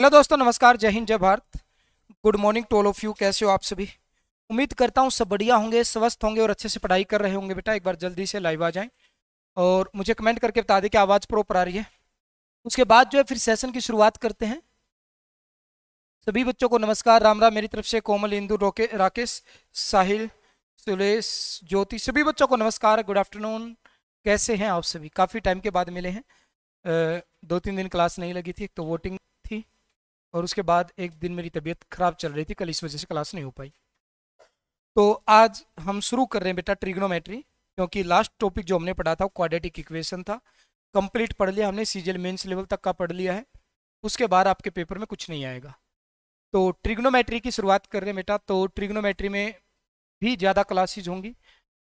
Hello दोस्तों, नमस्कार, जय हिंद, जय Bharat. Good morning to all of you. कैसे हो आप सभी? उम्मीद करता हूँ सब बढ़िया होंगे, स्वस्थ होंगे और अच्छे से पढ़ाई कर रहे होंगे। बेटा एक बार जल्दी से लाइव आ जाएं और मुझे कमेंट करके बता दें कि आवाज़ प्रॉपर आ रही है। उसके बाद जो है फिर सेशन की शुरुआत करते हैं। सभी बच्चों को नमस्कार, राम राम मेरी तरफ से। कोमल, इंदु, राकेश, साहिल, सुलेश, ज्योति, सभी बच्चों को नमस्कार, गुड आफ्टरनून। कैसे हैं आप सभी? काफ़ी टाइम के बाद मिले हैं। 2-3 दिन क्लास नहीं लगी थी, एक तो वोटिंग थी और उसके बाद एक दिन मेरी तबीयत खराब चल रही थी कल, इस वजह से क्लास नहीं हो पाई। तो आज हम शुरू कर रहे हैं बेटा ट्रिग्नोमेट्री, क्योंकि लास्ट टॉपिक जो हमने पढ़ा था वो क्वाड्रेटिक इक्वेशन था। कंप्लीट पढ़ लिया हमने, सीजीएल मेंस लेवल तक का पढ़ लिया है। उसके बाद आपके पेपर में कुछ नहीं आएगा। तो ट्रिग्नोमेट्री की शुरुआत कर रहे हैं बेटा। तो ट्रिग्नोमेट्री में भी ज़्यादा क्लासेज होंगी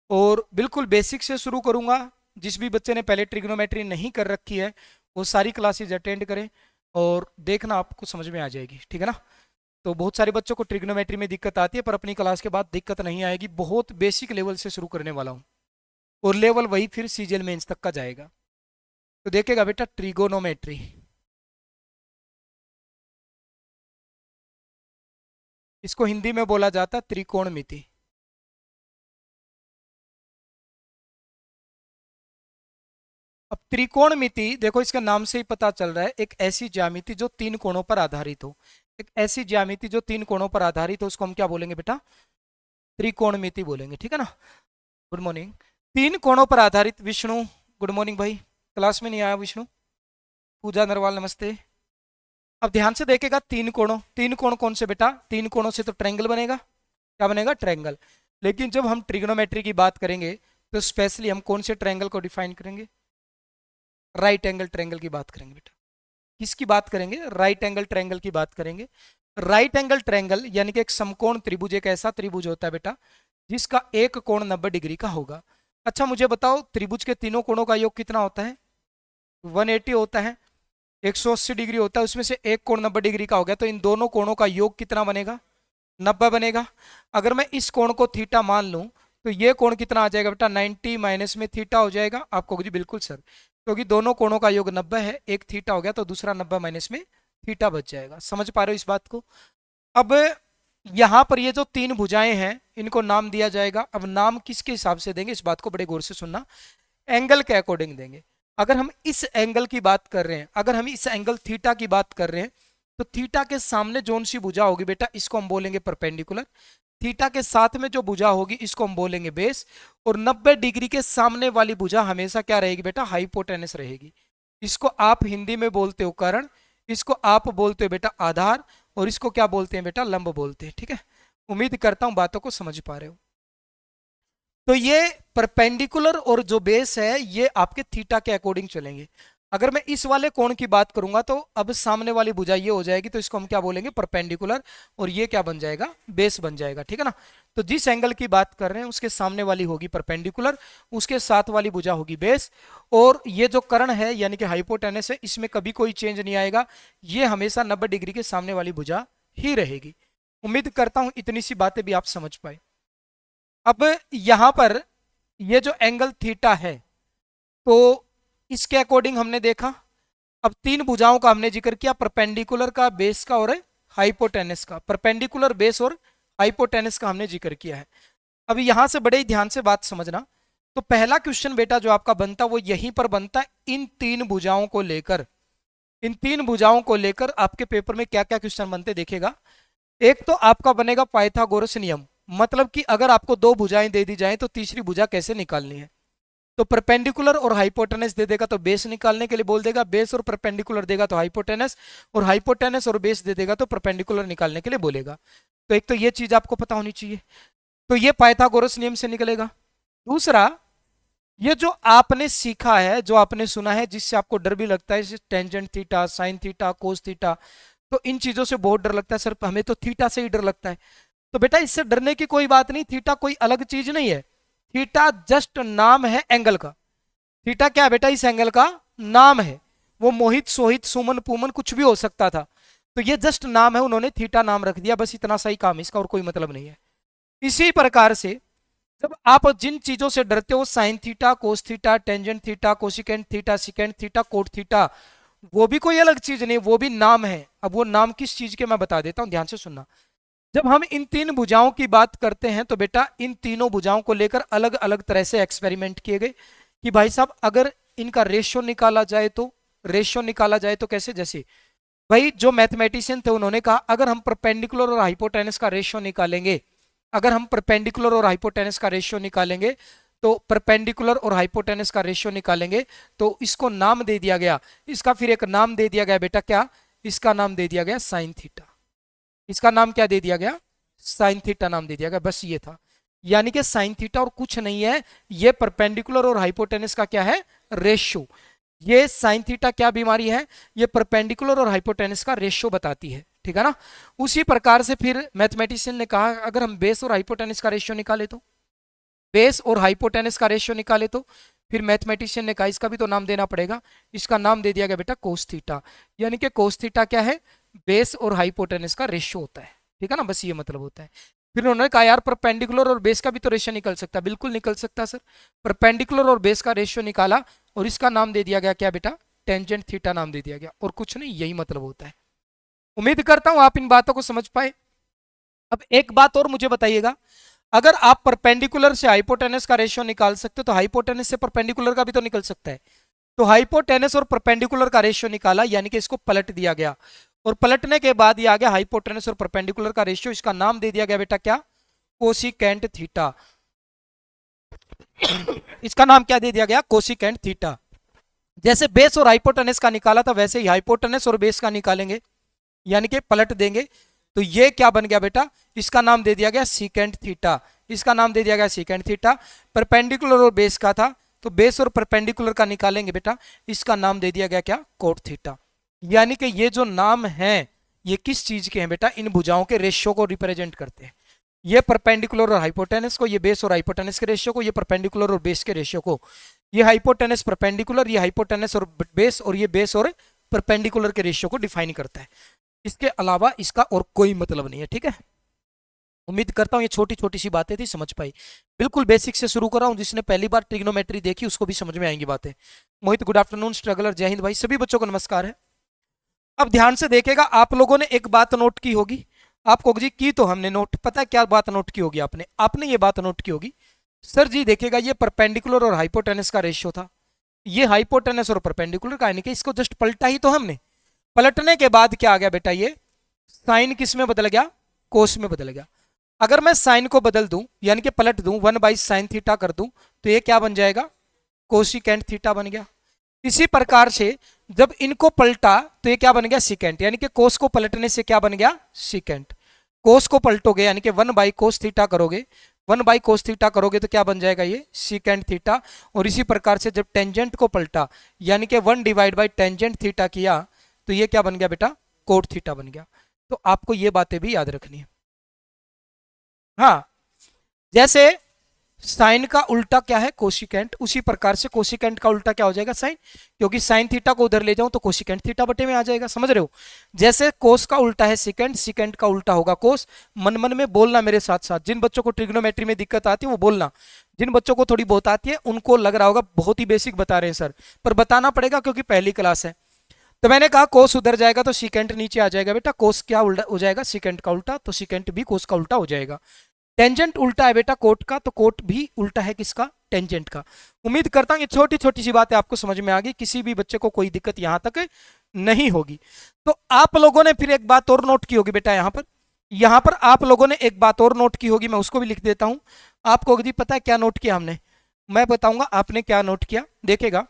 और बिल्कुल बेसिक से शुरू करूँगा। जिस भी बच्चे ने पहले ट्रिग्नोमेट्री नहीं कर रखी है वो सारी क्लासेज अटेंड करें और देखना आपको समझ में आ जाएगी, ठीक है ना। तो बहुत सारे बच्चों को ट्रिग्नोमेट्री में दिक्कत आती है, पर अपनी क्लास के बाद दिक्कत नहीं आएगी। बहुत बेसिक लेवल से शुरू करने वाला हूँ और लेवल वही फिर सीजीएल मेंस तक का जाएगा। तो देखेगा बेटा ट्रिगोनोमेट्री, इसको हिंदी में बोला जाता है त्रिकोणमिति। अब त्रिकोणमिति देखो, इसके नाम से ही पता चल रहा है, एक ऐसी ज्यामिति जो तीन कोणों पर आधारित हो। एक ऐसी ज्यामिति जो तीन कोणों पर आधारित हो, उसको हम क्या बोलेंगे बेटा? त्रिकोणमिति बोलेंगे, ठीक है ना। Good morning. तीन कोणों पर आधारित, विष्णु गुड मॉर्निंग भाई। क्लास में नहीं आया विष्णु। पूजा नरवाल नमस्ते। अब ध्यान से देखेगा, तीन कोणों, तीन कोण कौन से बेटा? तीन कोणों से तो ट्रायंगल बनेगा। क्या बनेगा? ट्रायंगल। लेकिन जब हम ट्रिग्नोमेट्री की बात करेंगे तो स्पेशली हम कौन से ट्रायंगल को डिफाइन करेंगे? राइट एंगल ट्रायंगल की बात करेंगे बेटा। किसकी बात करेंगे? राइट एंगल ट्रायंगल की बात करेंगे। राइट एंगल ट्रायंगल यानी कि एक समकोण त्रिभुज, एक ऐसा त्रिभुज होता है बेटा जिसका एक कोण 90 डिग्री का होगा। अच्छा मुझे बताओ, त्रिभुज के तीनों कोणों का योग कितना होता है? 180 होता है। 180 डिग्री होता है, उसमें से एक कोण 90 डिग्री का हो गया, तो इन दोनों कोणों का योग कितना बनेगा? 90 बनेगा। अगर मैं इस कोण को थीटा मान लूं तो ये कोण कितना आ जाएगा बेटा? 90 माइनस में थीटा हो जाएगा। आपको जी बिल्कुल सर, क्योंकि दोनों कोणों का योग 90 है, एक थीटा हो गया तो दूसरा 90 माइनस में थीटा बच जाएगा। समझ पा रहे हो इस बात को? अब यहाँ पर ये जो तीन भुजाएं हैं इनको नाम दिया जाएगा। अब नाम किसके हिसाब से देंगे, इस बात को बड़े गौर से सुनना। एंगल के अकॉर्डिंग देंगे। अगर हम इस एंगल की बात कर रहे हैं, अगर हम इस एंगल थीटा की बात कर रहे हैं, तो थीटा के सामने जोन सी भुजा होगी बेटा इसको हम बोलेंगे परपेंडिकुलर। थीटा के साथ में जो भुजा होगी इसको हम बोलेंगे बेस। और 90 डिग्री के सामने वाली भुजा हमेशा क्या रहेगी बेटा? हाइपोटेनस रहेगी। इसको आप हिंदी में बोलते हो कर्ण, इसको आप बोलते हो बेटा आधार, और इसको क्या बोलते हैं बेटा? लंब बोलते हैं, ठीक है। उम्मीद करता हूं बातों को समझ पा रहे हो। तो ये परपेंडिकुलर और जो बेस है ये आपके थीटा के अकॉर्डिंग चलेंगे। अगर मैं इस वाले कोण की बात करूंगा तो अब सामने वाली भुजा ये हो जाएगी, तो इसको हम क्या बोलेंगे? परपेंडिकुलर। और ये क्या बन जाएगा? बेस बन जाएगा, ठीक है ना। तो जिस एंगल की बात कर रहे हैं उसके सामने वाली होगी परपेंडिकुलर, उसके साथ वाली भुजा होगी बेस। और ये जो कर्ण है यानी कि हाइपोटेनस है, इसमें कभी कोई चेंज नहीं आएगा, ये हमेशा 90 डिग्री के सामने वाली भुजा ही रहेगी। उम्मीद करता हूं इतनी सी बातें भी आप समझ पाए। अब यहां पर ये जो एंगल थीटा है, तो इसके अकॉर्डिंग हमने देखा। अब तीन भुजाओं का हमने जिक्र किया, परपेंडिकुलर का, बेस का और हाइपोटेनस का। परपेंडिकुलर, बेस और हाइपोटेनस का हमने जिक्र किया है। अब यहां से बड़े ही ध्यान से बात समझना। तो पहला क्वेश्चन बेटा जो आपका बनता वो यहीं पर बनता है, इन तीन भुजाओं को लेकर। इन तीन भुजाओं को लेकर आपके पेपर में क्या क्या क्वेश्चन बनते देखेगा। एक तो आपका बनेगा पाइथागोरस नियम, मतलब कि अगर आपको दो भुजाएं दे दी जाएं तो तीसरी भुजा कैसे निकालनी है। तो परपेंडिकुलर और हाइपोटेनस दे देगा तो बेस निकालने के लिए बोल देगा, बेस और परपेंडिकुलर देगा तो हाइपोटेनस, और हाइपोटेनस और बेस दे देगा तो परपेंडिकुलर निकालने के लिए बोलेगा। तो एक तो ये चीज आपको पता होनी चाहिए। तो ये पाइथागोरस नियम से निकलेगा। दूसरा, ये जो आपने सीखा है, जो आपने सुना है, जिससे आपको डर भी लगता है, tangent theta, sine theta, cos theta, तो इन चीजों से बहुत डर लगता है। सर हमें तो थीटा से ही डर लगता है। तो बेटा इससे डरने की कोई बात नहीं, थीटा कोई अलग चीज नहीं है। थीटा जस्ट नाम है एंगल का। थीटा क्या है बेटा? इस एंगल का नाम है। वो मोहित, सोहित, सुमन, पुमन कुछ भी हो सकता था। तो ये जस्ट नाम है, उन्होंने थीटा नाम रख दिया, बस इतना सही काम है इसका, और कोई मतलब नहीं है। इसी प्रकार से जब आप जिन चीजों से डरते हो, sine theta, cos theta, tangent theta, cosecant theta, secant theta, cot theta, वो भी कोई अलग चीज नहीं, वो भी नाम है। अब वो नाम किस चीज के मैं बता देता हूं, ध्यान से सुनना। जब हम इन तीन भुजाओं की बात करते हैं तो बेटा इन तीनों भुजाओं को लेकर अलग अलग तरह से एक्सपेरिमेंट किए गए कि भाई साहब अगर इनका रेशियो निकाला जाए तो, रेशियो निकाला जाए तो कैसे, जैसे भाई जो मैथमेटिशियन थे उन्होंने कहा अगर हम परपेंडिकुलर और हाइपोटेनस का रेशियो निकालेंगे, अगर हम परपेंडिकुलर और हाइपोटेनस का रेशियो निकालेंगे, तो परपेंडिकुलर और हाइपोटेनस का रेशियो निकालेंगे तो इसको नाम दे दिया गया, इसका फिर एक नाम दे दिया गया बेटा क्या, इसका नाम दे दिया गया साइन थीटा। इसका नाम क्या दे दिया गया, साइन थीटा नाम दे दिया गया, बस ये था। यानी कि साइन थीटा और कुछ नहीं है, ये परपेंडिकुलर और हाइपोटेनस का क्या है, रेशियो। ये साइन थीटा क्या बीमारी है, ये परपेंडिकुलर और हाइपोटेनस का रेशियो बताती है, ठीक है ना। उसी प्रकार से फिर मैथमेटिशियन ने कहा अगर हम बेस और हाइपोटेनस का रेशियो निकाले तो, बेस और हाइपोटेनस का रेशियो निकाले तो, फिर मैथमेटिशियन ने कहा इसका भी तो नाम देना पड़ेगा, इसका नाम दे दिया गया बेटा कोस थीटा। यानी कि कोस थीटा क्या है, बेस और हाइपोटेनस का रेशियो होता है, ठीक है ना, बस ये मतलब होता है। फिर उन्होंने कहा यार परपेंडिकुलर और बेस का भी तो रेशियो निकल सकता है, बिल्कुल निकल सकता सर। परपेंडिकुलर और बेस का रेशियो निकाला और इसका नाम दे दिया गया क्या बेटा, टेंजेंट थीटा नाम दे दिया गया, और कुछ नहीं, यही मतलब होता है। उम्मीद करता हूं आप इन बातों को समझ पाए। अब एक बात और मुझे बताइएगा, अगर आप परपेंडिकुलर से हाइपोटेनस का रेशियो निकाल सकते हो तो हाइपोटेनस से परपेंडिकुलर का भी तो निकल सकता है। तो हाइपोटेनस और परपेंडिकुलर का रेशियो निकाला, यानी कि इसको पलट दिया गया, और पलटने के बाद ये आ गया हाइपोटेनस और परपेंडिकुलर का रेशियो, इसका नाम दे दिया गया बेटा क्या, कोसिकेंट थीटा। इसका नाम क्या दे दिया गया, कोसिकेंट थीटा। जैसे बेस और हाइपोटेनस का निकाला था वैसे ही हाइपोटेनस और बेस का निकालेंगे, यानी कि पलट देंगे, तो ये क्या बन गया बेटा, इसका नाम दे दिया गया सीकेंट थीटा। इसका नाम दे दिया गया सीकेंट थीटा। परपेंडिकुलर और बेस का था तो बेस और परपेंडिकुलर का निकालेंगे बेटा, इसका नाम दे दिया गया क्या, कोट थीटा। यानी कि ये जो नाम है ये किस चीज के हैं बेटा, इन भुजाओं के रेशियो को रिप्रेजेंट करते हैं। ये परपेंडिकुलर और हाइपोटेनस को, ये बेस और हाइपोटेनस के रेशियो को, ये परपेंडिकुलर और बेस के रेशियो को, ये हाइपोटेनस परपेंडिकुलर, ये हाइपोटेनस और बेस, और ये बेस और परपेंडिकुलर के रेशियो को डिफाइन करता है। इसके अलावा इसका और कोई मतलब नहीं है, ठीक है। उम्मीद करता हूं ये छोटी छोटी सी बातें थी, समझ पाई। बिल्कुल बेसिक से शुरू कर रहा हूं, जिसने पहली बार ट्रिग्नोमेट्री देखी उसको भी समझ में आएंगी बातें। मोहित गुड आफ्टरनून, स्ट्रगलर जय हिंद भाई, सभी बच्चों को नमस्कार है। अब ध्यान से देखेगा, आप लोगों ने एक बात नोट की होगी, आपको जी की तो हमने नोट, पता है क्या बात नोट की होगी आपने, आपने ये बात नोट की होगी, सर जी देखेगा ये परपेंडिकुलर और हाइपोटेनस का रेशियो था, ये हाइपोटेनस और परपेंडिकुलर का, यानी कि इसको जस्ट पलटा ही तो हमने। पलटने के बाद क्या आ गया बेटा, ये साइन किस में बदल गया, कोस में बदल गया। अगर मैं साइन को बदल दूं यानी कि पलट दूं, 1/sin थीटा कर दूं, तो ये क्या बन जाएगा, कोसिकेंट थीटा बन गया। इसी प्रकार से जब इनको पलटा तो ये क्या बन गया, सिकेंट, यानी कि कोस को पलटने से क्या बन गया, सिकेंट। कोस को पलटोगे यानी कि 1/cos थीटा करोगे, 1/cos थीटा करोगे तो क्या बन जाएगा, ये सिकेंट थीटा। और इसी प्रकार से जब टेंजेंट को पलटा यानी कि 1/टेंजेंट थीटा किया तो ये क्या बन गया बेटा, कोट थीटा बन गया। तो आपको ये बातें भी याद रखनी है। हाँ, जैसे साइन का उल्टा क्या है, कोसिकेंट, उसी प्रकार से कोसिकेंट का उल्टा क्या हो जाएगा, साइन, क्योंकि साइन थीटा को उधर ले जाऊं तो कोसिकेंट थीटा बटे में आ जाएगा, समझ रहे हो। जैसे कोस का उल्टा है सिकेंट, सिकेंट का उल्टा होगा कोस। मन मन में बोलना मेरे साथ साथ, जिन बच्चों को ट्रिग्नोमेट्री में दिक्कत आती है वो बोलना, जिन बच्चों को थोड़ी बहुत आती है उनको लग रहा होगा बहुत ही बेसिक बता रहे हैं सर, पर बताना पड़ेगा क्योंकि पहली क्लास है। तो मैंने कहा कोस उधर जाएगा तो सिकेंट नीचे आ जाएगा बेटा, कोस क्या उल्टा हो जाएगा, सिकेंट का उल्टा, तो सिकेंट भी कोस का उल्टा हो जाएगा। टेंजेंट उल्टा है बेटा कोट का, तो कोट भी उल्टा है किसका, टेंजेंट का। उम्मीद करता हूं ये छोटी छोटी सी बातें आपको समझ में आ गई, किसी भी बच्चे को कोई दिक्कत यहां तक नहीं होगी। तो आप लोगों ने फिर एक बात और नोट की होगी बेटा, यहां पर आप लोगों ने एक बात और नोट की होगी, मैं उसको भी लिख देता हूं। आपको यदि पता है क्या नोट किया हमने, मैं बताऊंगा आपने क्या नोट किया, देखेगा।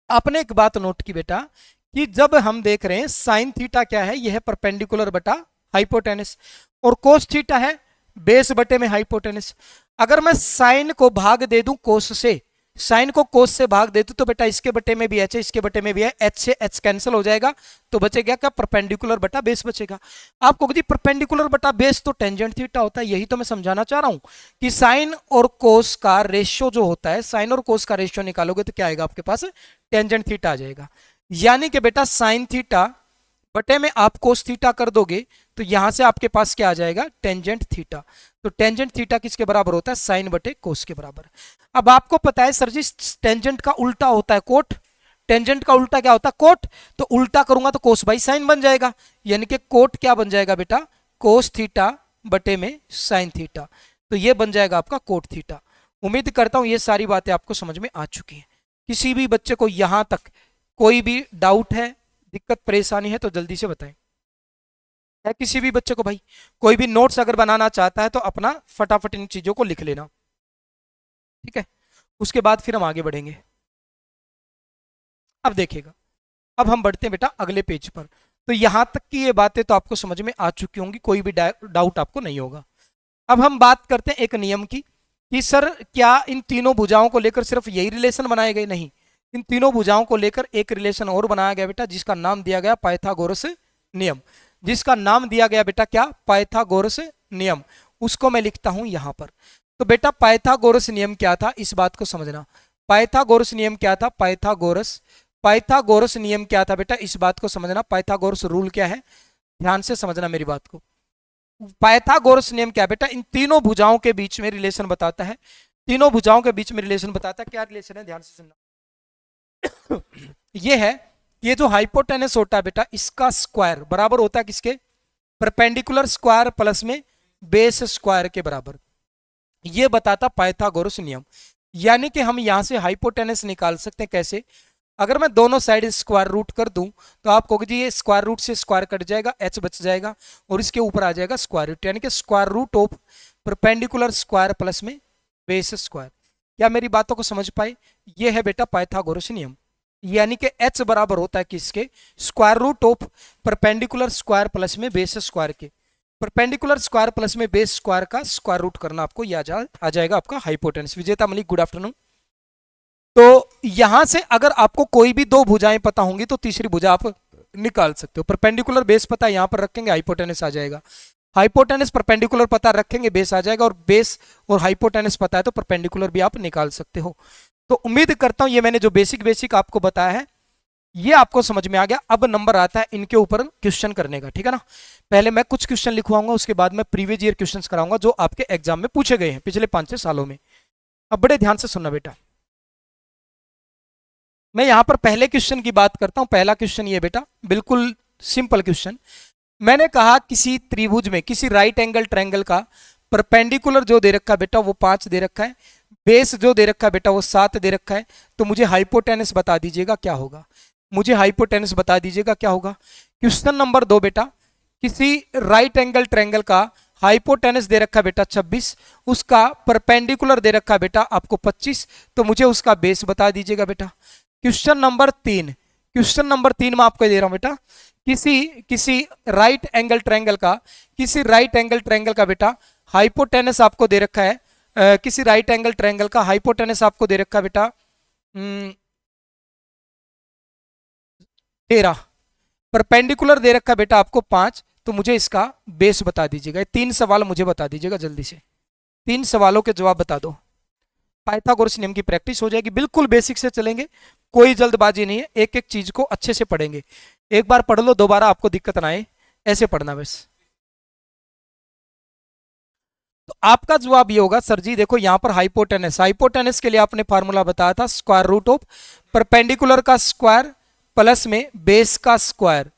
आपने एक बात नोट की बेटा कि जब हम देख रहे हैं साइन थीटा क्या है, यह है परपेंडिकुलर बटा हाइपोटेनस, और कोस थीटा है बेस बटे में हाइपोटेनस। अगर मैं साइन को भाग दे दूं कोस से, साइन को कोस से भाग दे दूं तो बेटा इसके बटे में भी एच है, इसके बटे में भी है, एच से एच कैंसिल हो जाएगा, तो बचेगा क्या, परपेंडिकुलर बटा बेस बचेगा। आपको यदि परपेंडिकुलर बटा बेस तो टेंजेंट थीटा होता है, यही तो मैं समझाना चाह रहा हूं कि साइन और कोस का रेशियो जो होता है, साइन और कोस का रेशियो निकालोगे तो क्या आएगा आपके पास, टेंजेंट थीटा आ जाएगा। यानी कि बेटा साइन थीटा बटे में आप कोस थीटा कर दोगे तो यहां से आपके पास क्या आ जाएगा, टेंजेंट थीटा। तो टेंजेंट थीटा किसके बराबर होता है, साइन बटे कोस के बराबर। अब आपको पता है सर जी टेंजेंट का उल्टा होता है कोट, टेंजेंट का उल्टा क्या होता है? कोट। तो उल्टा करूंगा तो कोस बाई साइन बन जाएगा, यानी कि कोट क्या बन जाएगा बेटा? कोस थीटा बटे में साइन थीटा। तो ये बन जाएगा आपका कोट थीटा। उम्मीद करता हूं ये सारी बातें आपको समझ में आ चुकी हैं। किसी भी बच्चे को यहां तक कोई भी डाउट है, दिक्कत परेशानी है तो जल्दी से बताएं। है किसी भी बच्चे को भाई? कोई भी नोट्स अगर बनाना चाहता है तो अपना फटाफट इन चीजों को लिख लेना, ठीक है? उसके बाद फिर हम आगे बढ़ेंगे। अब देखिएगा, अब हम बढ़ते हैं बेटा अगले पेज पर। तो यहां तक की ये बातें तो आपको समझ में आ चुकी होंगी, कोई भी डाउट आपको नहीं होगा। अब हम बात करते हैं एक नियम की कि सर क्या इन तीनों भुजाओं को लेकर सिर्फ यही रिलेशन बनाए गए? नहीं, इन तीनों भुजाओं को लेकर एक रिलेशन और बनाया गया बेटा, जिसका नाम दिया गया पाइथागोरस नियम। जिसका नाम दिया गया बेटा क्या? पाइथागोरस नियम। उसको मैं लिखता हूं यहां पर। तो बेटा पाइथागोरस नियम क्या था, इस बात को समझना। पाइथागोरस नियम क्या था? पाइथागोरस नियम क्या था बेटा, इस बात को समझना। पाइथागोरस रूल क्या है, ध्यान से समझना मेरी बात को। पाइथागोरस नियम क्या बेटा? इन तीनों भुजाओं के बीच में रिलेशन बताता है। तीनों भुजाओं के बीच में रिलेशन बताता है। क्या रिलेशन है, ध्यान से सुनना। ये है, ये जो हाइपोटेनस होता है बेटा, इसका स्क्वायर बराबर होता है किसके? परपेंडिकुलर स्क्वायर प्लस में बेस स्क्वायर के बराबर। ये बताता पाइथागोरस नियम। यानी कि हम यहां से हाइपोटेनस निकाल सकते हैं कैसे? अगर मैं दोनों साइड स्क्वायर रूट कर दूं तो आप कहोगे जी ये स्क्वायर रूट से स्क्वायर कट जाएगा, एच बच जाएगा और इसके ऊपर आ जाएगा स्क्वायर रूट, यानी कि square root of perpendicular square plus में बेस स्क्वायर। क्या मेरी बातों को समझ पाए? ये है बेटा पाइथागोरस नियम। यानी कि एच बराबर होता है किसके? Square root of perpendicular square plus में बेस स्क्वायर के। परपेंडिकुलर स्क्वायर प्लस में बेस स्क्वायर का स्क्वायर रूट करना आपको ये आ जाएगा आपका हाइपोटेनस। विजेता मलिक गुड आफ्टरनून। तो यहां से अगर आपको कोई भी दो भुजाएं पता होंगी तो तीसरी भुजा आप निकाल सकते हो। परपेंडिकुलर बेस पता यहां पर रखेंगे, हाइपोटेनस आ जाएगा। हाइपोटेनस परपेंडिकुलर पता रखेंगे, बेस आ जाएगा। और बेस और हाइपोटेनस पता है तो परपेंडिकुलर भी आप निकाल सकते हो। तो उम्मीद करता हूं ये मैंने जो बेसिक आपको बताया है ये आपको समझ में आ गया। अब नंबर आता है इनके ऊपर क्वेश्चन करने का, ठीक है ना? पहले मैं कुछ क्वेश्चन लिखवाऊंगा, उसके बाद मैं प्रीवियस ईयर क्वेश्चंस कराऊंगा जो आपके एग्जाम में पूछे गए हैं पिछले 5-6 सालों में। अब बड़े ध्यान से सुनना बेटा। मैं यहां पर पहले क्वेश्चन की बात करता हूं। पहला क्वेश्चन ये बेटा, बिल्कुल सिंपल क्वेश्चन। मैंने कहा किसी त्रिभुज में, किसी राइट एंगल ट्रायंगल का परपेंडिकुलर जो दे रखा है बेटा वो 5 दे रखा है, बेस जो दे रखा है बेटा वो 7 दे रखा है। तो मुझे हाइपोटेनस बता दीजिएगा क्या होगा। मुझे हाइपोटेनस बता दीजिएगा क्या होगा। क्वेश्चन नंबर 2 बेटा, किसी राइट एंगल ट्रायंगल का हाइपोटेनस दे रखा है बेटा 26, उसका परपेंडिकुलर दे रखा है बेटा आपको 25, तो मुझे उसका बेस बता दीजिएगा बेटा। क्वेश्चन नंबर 3, क्वेश्चन नंबर 3 में आपको दे रहा हूं बेटा, किसी राइट एंगल ट्रायंगल का, किसी राइट एंगल ट्रायंगल का बेटा हाइपोटेनस आपको दे रखा है, किसी राइट एंगल ट्रायंगल का हाइपोटेनस आपको दे रखा है बेटा 13, परपेंडिकुलर दे रखा है बेटा आपको 5, तो मुझे इसका बेस बता दीजिएगा। 3 सवाल मुझे बता दीजिएगा जल्दी से। 3 सवालों के जवाब बता दो। पाइथागोरस नियम की प्रैक्टिस हो जाएगी। बिल्कुल बेसिक से चलेंगे, कोई जल्दबाजी नहीं है, एक एक चीज को अच्छे से पढ़ेंगे। एक बार पढ़ लो, दोबारा आपको दिक्कत ना आए, ऐसे पढ़ना बस। तो आपका जवाब ये होगा सर जी देखो यहां पर हाइपोटेनस, हाइपोटेनस के लिए आपने फार्मूला बताया था स्क्वायर रूट ऑफ परपेंडिकुलर का स्क्वायर प्लस में बेस का स्क्वायर।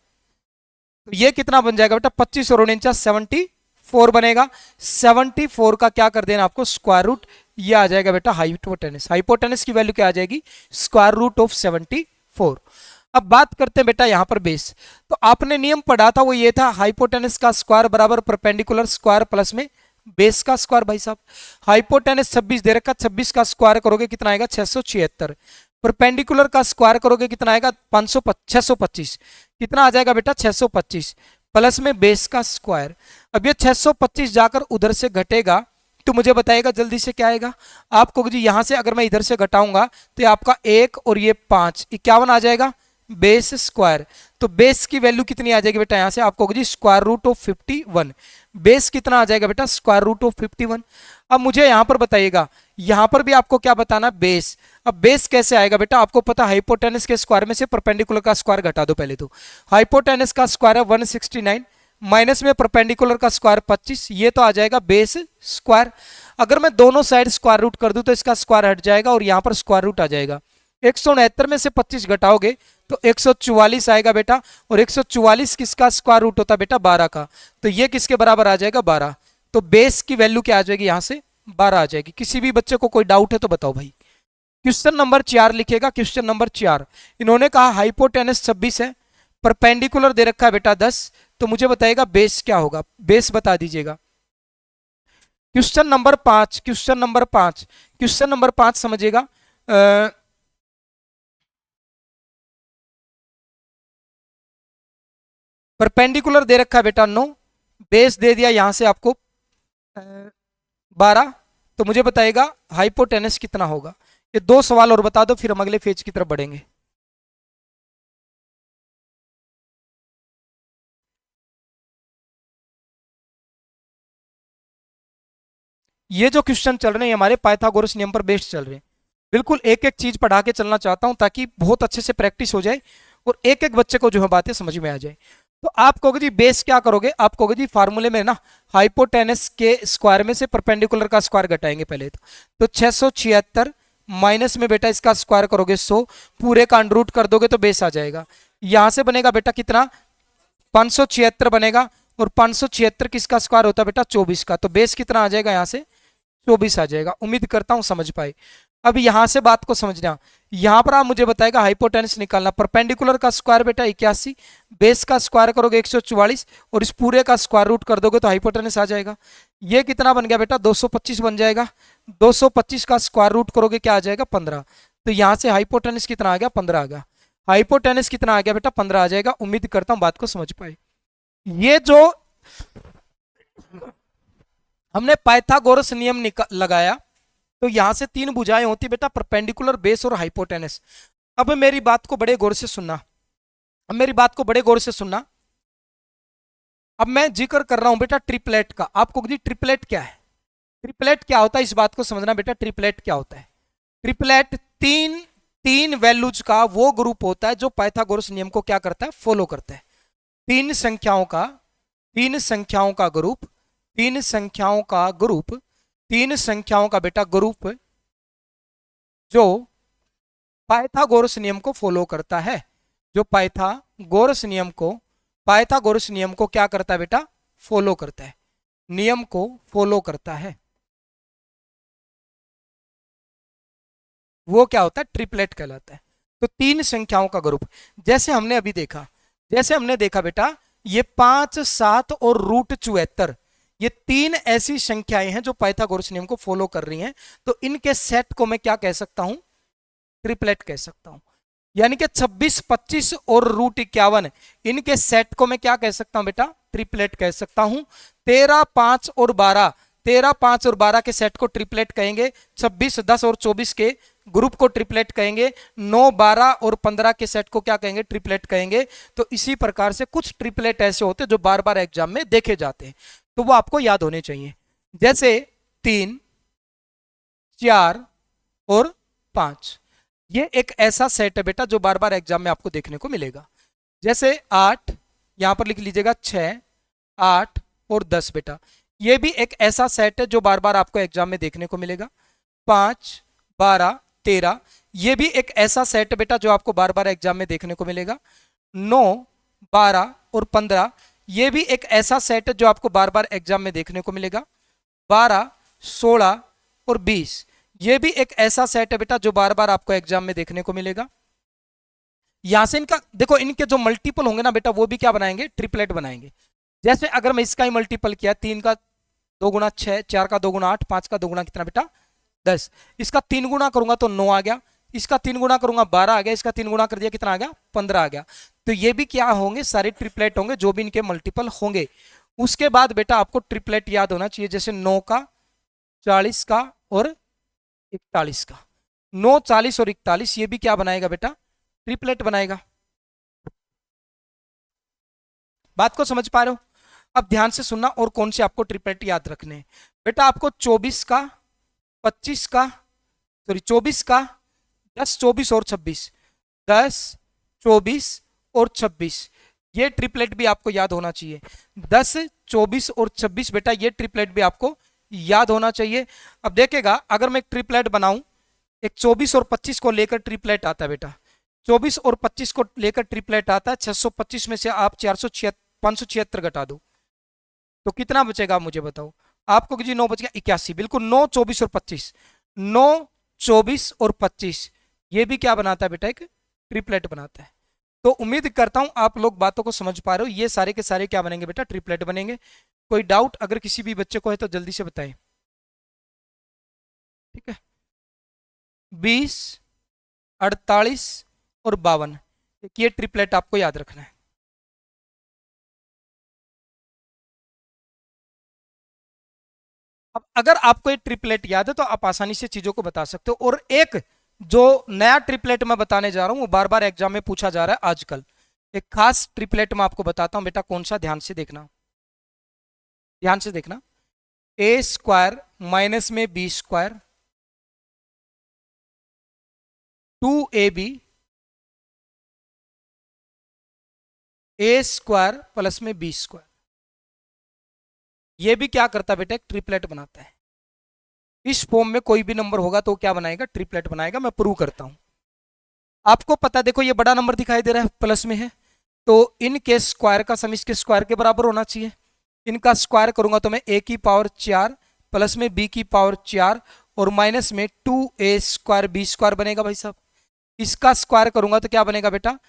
तो ये कितना बन जाएगा बेटा 25 और 49 74 बनेगा। 74 का क्या कर देना आपको स्क्वायर रूट, ये आ जाएगा बेटा हाइपोटेनस। हाइपोटेनस की वैल्यू क्या आ जाएगी स्क्वायर रूट ऑफ 74। अब बात करते हैं बेटा यहां पर बेस। तो आपने नियम पढ़ा था वो ये था हाइपोटेनस का स्क्वायर बराबर परपेंडिकुलर स्क्वायर प्लस में बेस का स्क्वायर। भाई साहब हाइपोटेनस 26 दे रखा, 26 का स्क्वायर करोगे कितना आएगा 676, परपेंडिकुलर का स्क्वायर करोगे कितना आएगा 625, कितना आ जाएगा बेटा 625 प्लस में बेस का स्क्वायर। अब ये 625 जाकर उधर से घटेगा तो मुझे बताएगा जल्दी से क्या आएगा। आपको जी यहां से अगर मैं इधर से घटाऊंगा तो ये आपका 1 और ये 5 51 आ जाएगा बेस स्क्वायर। तो बेस की वैल्यू कितनी आ जाएगी बेटा यहां से आपको जी स्क्वायर रूट ऑफ 51। बेस कितना आ जाएगा बेटा स्क्वायर रूट ऑफ 51। अब मुझे यहां पर बताइएगा, यहां पर भी आपको क्या बताना बेस। अब बेस कैसे आएगा बेटा, आपको पता हाइपोटेनस के स्क्वायर में से परपेंडिकुलर का स्क्वायर घटा दो पहले। तो हाइपोटेनस का स्क्वायर है 169 माइनस में परपेंडिकुलर का स्क्वायर 25, ये तो आ जाएगा बेस स्क्वायर। अगर मैं दोनों साइड स्क्वायर रूट कर दूं तो इसका स्क्वायर हट जाएगा और यहां पर स्क्वायर रूट आ जाएगा। 169 में से 25 घटाओगे तो 144 आएगा बेटा, और 144 किसका स्क्वायर रूट होता है बेटा? 12 का। तो ये किसके बराबर आ जाएगा? 12। तो बेस की वैल्यू क्या आ जाएगी? यहां से 12 आ जाएगी। किसी भी बच्चे को कोई डाउट है तो बताओ भाई। क्वेश्चन नंबर 4 लिखेगा। क्वेश्चन नंबर 4 इन्होंने कहा हाइपोटेनस 26 है, परपेंडिकुलर दे रखा है बेटा 10, तो मुझे बताइएगा बेस क्या होगा? बेस बता दीजिएगा। Question number 5, question number 5, question number 5 समझिएगा। परपेंडिकुलर दे रखा है बेटा 9, बेस दे दिया यहां से आपको 12, तो मुझे बताइएगा हाइपोटेनस कितना होगा? ये 2 सवाल और बता दो, फिर हम अगले फेज की तरफ बढ़ेंगे। ये जो क्वेश्चन चल रहे हैं हमारे पाइथागोरस नियम पर बेस्ड चल रहे हैं। बिल्कुल एक एक चीज पढ़ा के चलना चाहता हूं ताकि बहुत अच्छे से प्रैक्टिस हो जाए और एक एक बच्चे को जो है बातें समझ में आ जाए। तो आप कहोगे जी बेस क्या करोगे? आप कहोगे जी फार्मूले में ना हाइपोटेनस के स्क्वायर में से परपेंडिकुलर का स्क्वायर घटाएंगे पहले तो 676 माइनस में बेटा इसका स्क्वायर करोगे 100, पूरे का अंडर रूट कर दोगे तो बेस आ जाएगा। यहां से बनेगा बेटा कितना? 576 बनेगा, और 576 किसका स्क्वायर होता है बेटा? 24 का। तो बेस कितना आ जाएगा? यहां से 24 आ जाएगा। उम्मीद करता हूं समझ पाए। अब यहां से बात को समझना, यहां पर आप मुझे बताएगा हाइपोटेनस निकालना। परपेंडिकुलर का स्क्वायर बेटा 81, बेस का स्क्वायर करोगे 144, और इस पूरे का स्क्वायर रूट कर दोगे तो हाइपोटेनस आ जाएगा। ये कितना बन गया बेटा? 225 बन जाएगा। 225 का स्क्वायर रूट करोगे क्या आ जाएगा? 15। तो यहां से हाइपोटेनस कितना आ गया? 15 आ गया। हाइपोटेनस कितना आ गया बेटा? 15 आ जाएगा। उम्मीद करता हूं बात को समझ पाए। ये जो हमने पाइथागोरस नियम लगाया, तो यहां से 3 भुजाएं होती बेटा, परपेंडिकुलर, बेस और हाइपोटेनस। अब मेरी बात को बड़े गौर से सुनना, अब मेरी बात को बड़े गौर से सुनना। अब मैं जिक्र कर रहा हूं बेटा ट्रिपलेट का। आपको जी ट्रिपलेट क्या है? ट्रिपलेट क्या होता है इस बात को समझना बेटा। ट्रिपलेट क्या होता है? ट्रिपलेट तीन वैल्यूज का वो ग्रुप होता है जो पाइथागोरस नियम को क्या करता है? फॉलो करता है। तीन संख्याओं का ग्रुप, तीन संख्याओं का बेटा ग्रुप जो पाइथागोरस नियम को फॉलो करता है, जो पाइथागोरस नियम को क्या करता है बेटा? फॉलो करता है, नियम को फॉलो करता है, वो क्या होता है? ट्रिपलेट कहलाता है। तो 3 संख्याओं का ग्रुप, जैसे हमने अभी देखा, बेटा ये 5, 7 और √74, ये 3 ऐसी संख्याएं हैं जो पाइथागोरस नियम को फॉलो कर रही हैं। तो इनके सेट को मैं क्या कह सकता हूं? ट्रिपलेट कह सकता हूं। यानी कि 26, 25 और √51, इनके सेट को मैं क्या कह सकता हूं बेटा? ट्रिपलेट कह सकता हूं। 13, 5 और 12 के सेट को ट्रिपलेट कहेंगे। 26, 10 और 24 के ग्रुप को ट्रिपलेट कहेंगे। 9, 12 और 15 के सेट को क्या कहेंगे? ट्रिपलेट कहेंगे। तो इसी प्रकार से कुछ ट्रिपलेट ऐसे होते हैं जो बार बार एग्जाम में देखे जाते हैं, तो वो आपको याद होने चाहिए। जैसे 3, 4 और 5, ये एक ऐसा सेट है बेटा जो बार बार एग्जाम में आपको देखने को मिलेगा। जैसे 8, यहां पर लिख लीजिएगा 6, 8 और 10 बेटा, ये भी एक ऐसा सेट है जो बार बार आपको एग्जाम में देखने को मिलेगा। 5, 12, 13, ये भी एक ऐसा सेट है बेटा जो आपको बार बार एग्जाम में देखने को मिलेगा। 9, 12 और 15, ये भी एक ऐसा सेट है जो आपको बार बार एग्जाम में देखने को मिलेगा। 12, 16 और 20, ये भी एक ऐसा सेट है बेटा जो बार बार आपको एग्जाम में देखने को मिलेगा। यहां से इनका देखो, इनके जो मल्टीपल होंगे ना बेटा, वो भी क्या बनाएंगे? ट्रिपलेट बनाएंगे। जैसे अगर मैं इसका ही मल्टीपल किया, 3 का 2 गुना 6, 4 का 2 गुना 8, 5 का 2 गुना कितना बेटा? 10। इसका 3 गुना करूंगा तो 9 आ गया, इसका 3 गुना करूंगा 12 आ गया, इसका 3 गुना कर दिया कितना आ गया? 15 आ गया। तो ये भी क्या होंगे? सारे ट्रिपलेट होंगे जो भी इनके मल्टीपल होंगे। उसके बाद बेटा आपको ट्रिपलेट याद होना चाहिए, जैसे 9 का, 40 का और 41 का। 9, 40 और 41, ये भी क्या बनाएगा बेटा? ट्रिपलेट बनाएगा। बात को समझ पा रहे हो? अब ध्यान से सुनना, और कौन से आपको ट्रिपलेट याद रखने हैं बेटा? आपको 24 का, 25 का, 24 का, 10, 24 और 26, 10, 24 और 26, ये ट्रिपलेट भी आपको याद होना चाहिए। 10, 24 और 26 बेटा, ये ट्रिपलेट भी आपको याद होना चाहिए। अब देखेगा, अगर मैं एक ट्रिपलेट बनाऊं, एक 24 और 25 को लेकर ट्रिपलेट आता है बेटा, 24 और 25 को लेकर ट्रिपलेट आता है, 625 में से आप 576 घटा दो तो कितना बचेगा, आप मुझे बताओ। आपको जी 9 बच गया 81, बिल्कुल 9, 24 और 25, 9, 24 और 25 ये भी क्या बनाता है बेटा, एक ट्रिपलेट बनाता है। तो उम्मीद करता हूं आप लोग बातों को समझ पा रहे हो, ये सारे के सारे क्या बनेंगे बेटा, ट्रिपलेट बनेंगे। कोई डाउट अगर किसी भी बच्चे को है तो जल्दी से बताएं। ठीक है, 20, 48 और 52, ये ट्रिपलेट आपको याद रखना है। अब अगर आपको ये ट्रिपलेट याद है तो आप आसानी से चीजों को बता सकते हो। और एक जो नया ट्रिपलेट मैं बताने जा रहा हूं वो बार बार एग्जाम में पूछा जा रहा है आजकल, एक खास ट्रिपलेट मैं आपको बताता हूं बेटा, कौन सा, ध्यान से देखना, ध्यान से देखना। ए स्क्वायर माइनस में बी स्क्वायर, 2ab, ए स्क्वायर प्लस में बी स्क्वायर, ये भी क्या करता है बेटा, एक ट्रिपलेट बनाता है। इस फॉर्म में कोई भी नंबर होगा तो क्या बनाएगा, ट्रिपलेट बनाएगा। मैं प्रूव करता हूं। आपको पता है, देखो ये बड़ा नंबर दिखाई दे रहा है, प्लस में है, तो इनके स्क्वायर का सम इसके स्क्वायर के बराबर होना चाहिए। इनका स्क्वायर करूंगा तो मैं a की पावर 4 प्लस में b की पावर 4 और माइनस में 2a स्क्वायर b स्क्वायर बनेगा भाई साहब। इसका स्क्वायर करूंगा तो क्या बनेगा बेटा,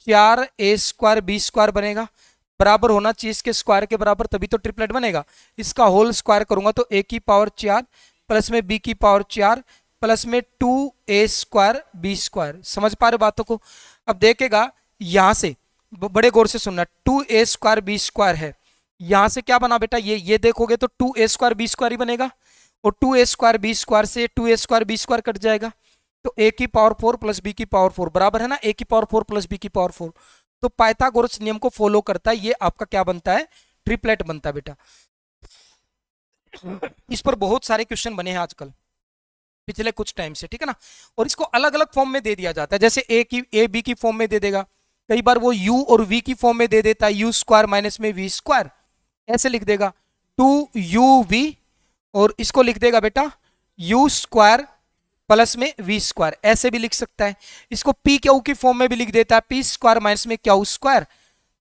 4a स्क्वायर b स्क्वायर बनेगा, बराबर होना चाहिए इसके स्क्वायर के बराबर, तभी तो ट्रिपलेट बनेगा। इसका होल स्क्वायर करूंगा तो a की पावर 4 प्लस में b की पावर 4 प्लस में 2a स्क्वायर b स्क्वायर। समझ पा रहे बातों को। अब देखेगा यहां से, बड़े गौर से सुनना, 2a स्क्वायर b स्क्वायर है, यहां से क्या बना बेटा, ये देखोगे तो 2a स्क्वायर b स्क्वायर ही बनेगा, और 2a स्क्वायर b स्क्वायर से 2a square b square cut जाएगा, तो a की पावर 4 प्लस b की पावर 4 बराबर है ना a की पावर 4 प्लस b की पावर 4। तो पाइथागोरस नियम को फॉलो करता है, ये आपका क्या बनता है, ट्रिपलेट बनता है बेटा। इस पर बहुत सारे क्वेश्चन बने हैं आजकल पिछले कुछ टाइम से, ठीक है ना। और इसको अलग अलग फॉर्म में दे दिया जाता है, जैसे ए बी की फॉर्म में दे देगा, कई बार वो u और v की फॉर्म में दे देता है, u स्क्वायर माइनस में v स्क्वायर, ऐसे लिख देगा 2uv, और इसको लिख देगा बेटा u स्क्वायर प्लस में v स्क्वायर, ऐसे भी लिख सकता है। इसको p क्यू की फॉर्म में भी लिख देता है, p स्क्वायर माइनस में क्यू स्क्वायर,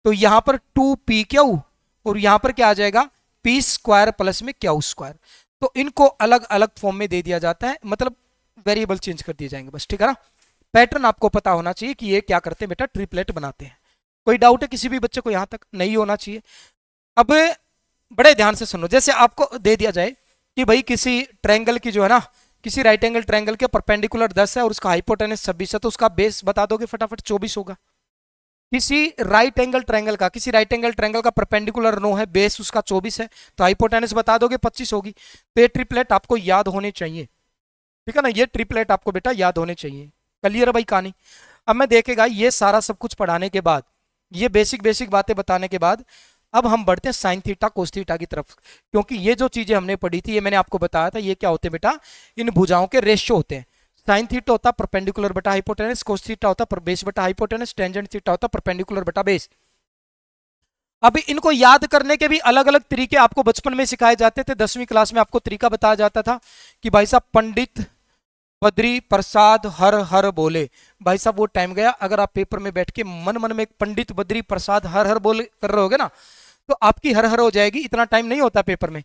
तो यहां पर 2p क्यू और यहां पर क्या आ जाएगा, p स्क्वायर प्लस में क्यू स्क्वायर। तो इनको अलग अलग फॉर्म में दे दिया जाता है, मतलब वेरिएबल चेंज कर दिए जाएंगे बस, ठीक है ना। पैटर्न आपको पता होना चाहिए कि ये क्या करते हैं बेटा, ट्रिपलेट बनाते हैं। कोई डाउट है किसी भी बच्चे को, यहां तक नहीं होना चाहिए। अब बड़े ध्यान से सुनो, जैसे आपको दे दिया जाए कि भाई किसी ट्रायंगल की जो है ना, किसी राइट एंगल ट्रायंगल के परपेंडिकुलर 10 है और उसका हाइपोटेनस 26 है, तो उसका बेस बता दोगे फटाफट, 24 होगा। किसी राइट एंगल ट्रायंगल का परपेंडिकुलर 9 है, बेस उसका 24 है, तो हाइपोटेनस बता दोगे 25 होगी। तो ये ट्रिपलेट आपको याद होने चाहिए, ठीक है ना, ये ट्रिपलेट आपको बेटा याद होने चाहिए। क्लियर है भाई कहानी। अब मैं देखेगा ये सारा सब कुछ पढ़ाने के बाद, ये बेसिक बेसिक बातें बताने के बाद, अब हम बढ़ते हैं साइन थीटा कोस थीटा की तरफ, क्योंकि ये जो चीजें हमने पढ़ी थी, ये मैंने आपको बताया था, ये क्या होते हैं बेटा, इन भुजाओं के रेशियो होते हैं। साइन थीटा होता है परपेंडिकुलर बटा हाइपोटेनस, कोस थीटा होता है बेस बटा हाइपोटेनस, टेंजेंट थीटा होता है परपेंडिकुलर बटा बेस। अब इनको याद करने के भी अलग अलग तरीके आपको बचपन में सिखाए जाते थे। 10वीं क्लास में आपको तरीका बताया जाता था कि भाई साहब पंडित बद्री प्रसाद हर हर बोले, भाई साहब वो टाइम गया। अगर आप पेपर में बैठ के मन मन में पंडित बद्री प्रसाद हर हर बोले कर रहे होगे ना, तो आपकी हर हर हो जाएगी। इतना टाइम नहीं होता पेपर में,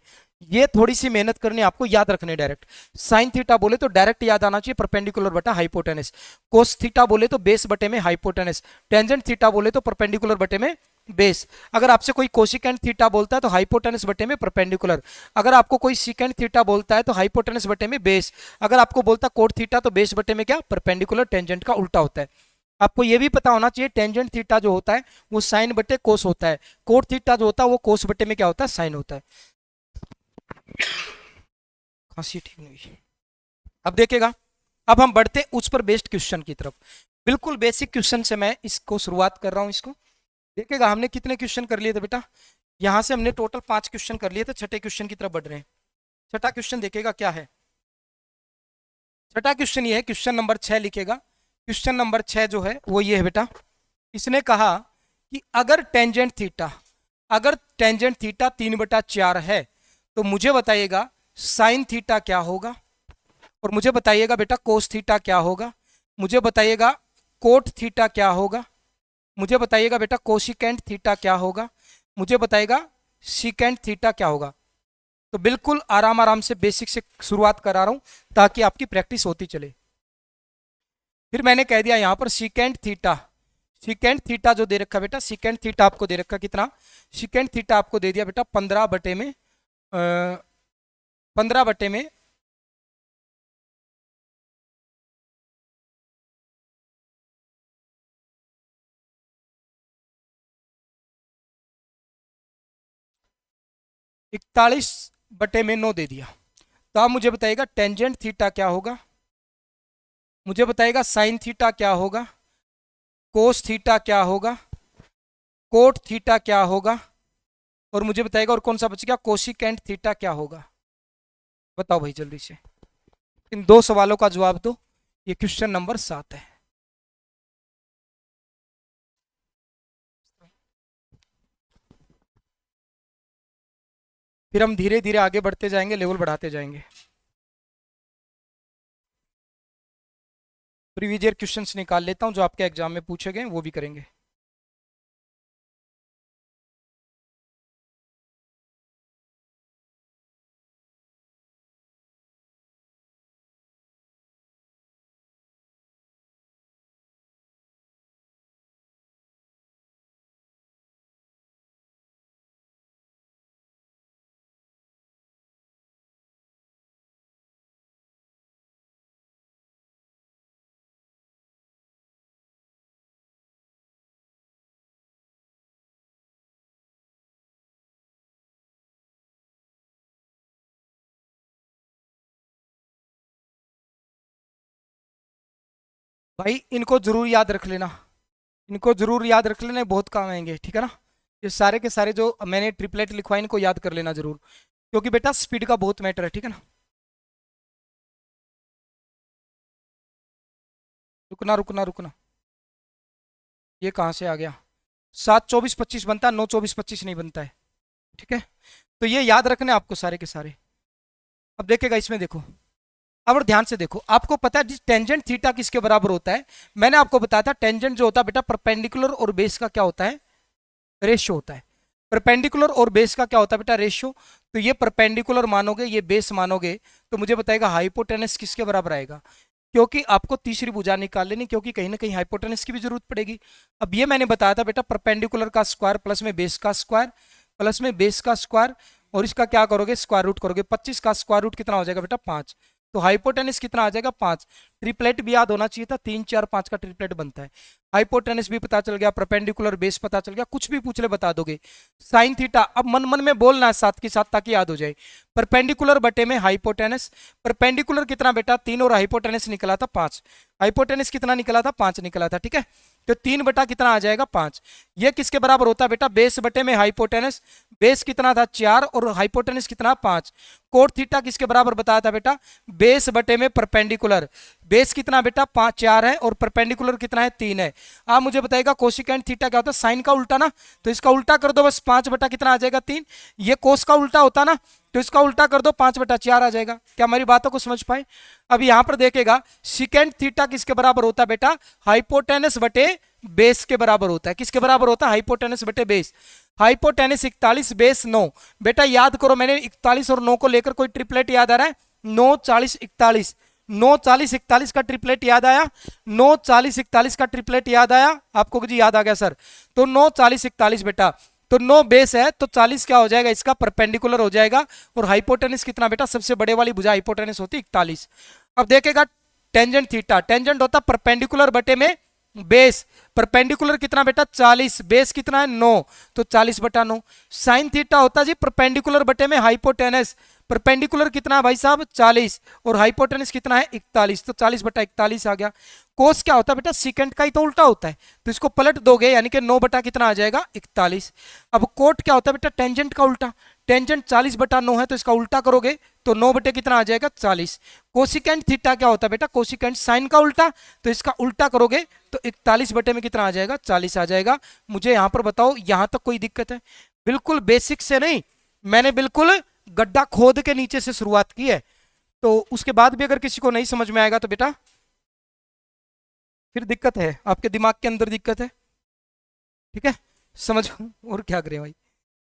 ये थोड़ी सी मेहनत करनी, आपको याद रखने। डायरेक्ट साइन थीटा बोले तो डायरेक्ट याद आना चाहिए परपेंडिकुलर बटा हाइपोटेनस, कोस थीटा बोले तो बेस बटे में हाइपोटेनस, टेंजेंट थीटा बोले तो परपेंडिकुलर बटे में बेस। अगर आपसे कोई कोसिकेंट थीटा बोलता है तो हाइपोटेनस बटे में परपेंडिकुलर, अगर आपको कोई सिकेंट थीटा बोलता है तो हाइपोटेनस बटे में बेस, अगर आपको बोलता है कोट थीटा तो बेस बटे में क्या, परपेंडिकुलर। टेंजेंट का उल्टा होता है। आपको यह भी पता होना चाहिए टेंजेंट थीटा जो होता है वो साइन बटे कोस होता है, कोट थीटा जो होता है वो कोस बटे में क्या होता है, साइन होता है। खांसी ठीक नहीं हुई। अब देखेगा, अब हम बढ़ते हैं उस पर बेस्ड क्वेश्चन की तरफ। बिल्कुल बेसिक क्वेश्चन से मैं इसको शुरुआत कर रहा हूं। इसको देखेगा हमने कितने क्वेश्चन कर लिए थे बेटा, यहां से हमने टोटल 5 क्वेश्चन कर लिए थे। छठे क्वेश्चन की तरफ बढ़ रहे हैं। छठा क्वेश्चन देखेगा क्या है। छठा क्वेश्चन ये है, क्वेश्चन नंबर 6 लिखेगा। क्वेश्चन नंबर 6 जो है वो ये है बेटा, इसने कहा कि अगर टेंजेंट थीटा 3/4 है तो मुझे बताइएगा साइन थीटा क्या होगा। और मुझे बताइएगा बेटा कोस थीटा क्या होगा, मुझे बताइएगा कोट थीटा क्या होगा, मुझे बताइएगा बेटा कोसिकेंट थीटा क्या होगा, मुझे बताइएगा सीकेंट थीटा क्या होगा। तो बिल्कुल आराम आराम से बेसिक से शुरुआत करा रहा हूं ताकि आपकी प्रैक्टिस होती चले। फिर मैंने कह दिया यहां पर सीकेंट थीटा, सीकेंट थीटा जो दे रखा बेटा, सीकेंट थीटा आपको दे रखा कितना, सीकेंट थीटा आपको दे दिया बेटा 15/, 41/9 दे दिया। तो आप मुझे बताइएगा टेंजेंट थीटा क्या होगा, मुझे बताइएगा साइन थीटा क्या होगा, कोस थीटा क्या होगा, कोट थीटा क्या होगा, और मुझे बताइएगा और कौन सा बच गया, कोसिकेंट थीटा क्या होगा। बताओ भाई जल्दी से, इन दो सवालों का जवाब दो। ये क्वेश्चन नंबर 7 है। फिर हम धीरे धीरे आगे बढ़ते जाएंगे, लेवल बढ़ाते जाएंगे। प्रीवियस ईयर क्वेश्चंस निकाल लेता हूं जो आपके एग्जाम में पूछे गए वो भी करेंगे। भाई इनको जरूर याद रख लेना, इनको जरूर याद रख लेना, बहुत काम आएंगे, ठीक है ना। ये सारे के सारे जो मैंने ट्रिपलेट लिखवाए इनको याद कर लेना जरूर, क्योंकि बेटा स्पीड का बहुत मैटर है, ठीक है ना। रुकना रुकना रुकना, ये कहाँ से आ गया, 7 24 25 बनता है, 9 24 25 नहीं बनता है, ठीक है। तो ये याद रखने आपको सारे के सारे। अब देखेगा इसमें देखो, अब और ध्यान से देखो, आपको पता है टेंजेंट थीटा किसके बराबर होता है। मैंने आपको बताया था टेंजेंट जो होता है बेटा परपेंडिकुलर और बेस का क्या होता है, रेशियो होता है। परपेंडिकुलर और बेस का क्या होता है बेटा, रेशियो। तो ये परपेंडिकुलर मानोगे, ये बेस मानोगे, तो मुझे बताएगा हाइपोटेनस किसके बराबर आएगा, क्योंकि आपको तीसरी भुजा निकाल लेनी, क्योंकि कहीं ना कहीं हाइपोटेनस की भी जरूरत पड़ेगी। अब ये मैंने बताया था बेटा परपेंडिकुलर का स्क्वायर प्लस में बेस का स्क्वायर प्लस में बेस का स्क्वायर, और इसका क्या करोगे, स्क्वायर रूट करोगे। 25 का स्क्वायर रूट कितना हो जाएगा बेटा, 5। तो हाइपोटेनस कितना आ जाएगा, 5। ट्रिपलेट भी याद होना चाहिए था, 3 4 5 का ट्रिपलेट बनता है। हाइपोटेनस भी पता चल गया, परपेंडिकुलर बेस पता चल गया, कुछ भी पूछ ले बता दोगे। साइन थीटा अब मन मन में बोलना है साथ के साथ ताकि याद हो जाए। परपेंडिकुलर बटे में हाइपोटेनस, परपेंडिकुलर कितना बेटा 3 और हाइपोटेनस निकला था 5। हाइपोटेनस कितना निकला था, 5 निकला था, ठीक है। तो 3 बटा कितना आ जाएगा, 5। ये किसके बराबर होता है बेटा, बेस बटे में हाइपोटेनस। बेस कितना था 4 और हाइपोटेनस कितना 5। कोट थीटा किसके बराबर बताया था बेटा, बेस बटे में परपेंडिकुलर। बेस कितना बेटा 5 4 है और परपेंडिकुलर कितना है 3 है। आप मुझे बताइएगा कोसिकेंट थीटा क्या होता है, साइन का उल्टा ना, तो इसका उल्टा कर दो बस, 5 बटा कितना आ जाएगा 3। ये कोस का उल्टा होता ना, तो इसका उल्टा कर दो, 5 बटा 4 आ जाएगा। क्या हमारी बातों को समझ पाए। अब यहां पर देखेगा सिकेंट थीटा किसके बराबर होता है बेटा, हाइपोटेनस बटे बेस के बराबर होता है। किसके बराबर होता है, हाइपोटेनस बटे बेस। Hypotenuse 41 base 9। बेटा याद करो, मैंने 41 और 9 को लेकर कोई ट्रिपलेट याद आ रहा है, 9 40 41, 9 40 41 का ट्रिपलेट याद आया, 9 40 41 का ट्रिपलेट याद आया आपको जी, याद आ गया सर। तो 9 40 41 बेटा, तो 9 बेस है तो 40 क्या हो जाएगा, इसका परपेंडिकुलर हो जाएगा। और हाइपोटेनस कितना बेटा, सबसे बड़े वाली भुजा हाइपोटेनस होती है 41। अब देखेगा टेंजेंट थीटा, टेंजेंट होता परपेंडिकुलर बटे में बेस। परपेंडिकुलर कितना बेटा 40, बेस कितना है 9, तो 40 बटा 9। साइन थीटा होता जी परपेंडिकुलर बटे में हाइपोटेनस। परपेंडिकुलर कितना है भाई साहब 40 और हाइपोटेनस कितना है 41, तो 40 बटा 41 आ गया। कोस क्या होता है बेटा, सीकेंट का ही तो उल्टा होता है, तो इसको पलट दोगे यानी कि 9 बटा कितना आ जाएगा 41। अब कोट क्या होता है बेटा, टेंजेंट का उल्टा। टेंजेंट 40 बटा 9 है तो इसका उल्टा करोगे तो 9 बटे कितना आ जाएगा 40। कोसिकेंट थीटा क्या होता है बेटा, कोसिकेंट साइन का उल्टा, तो इसका उल्टा करोगे तो 41 बटे में कितना आ जाएगा 40 आ जाएगा। मुझे यहां पर बताओ यहां तक कोई दिक्कत है, बिल्कुल बेसिक से नहीं, मैंने बिल्कुल गड्ढा खोद के नीचे से शुरुआत की है। तो उसके बाद भी अगर किसी को नहीं समझ में आएगा तो बेटा फिर दिक्कत है, आपके दिमाग के अंदर दिक्कत है। ठीक है, समझ और क्या करें भाई,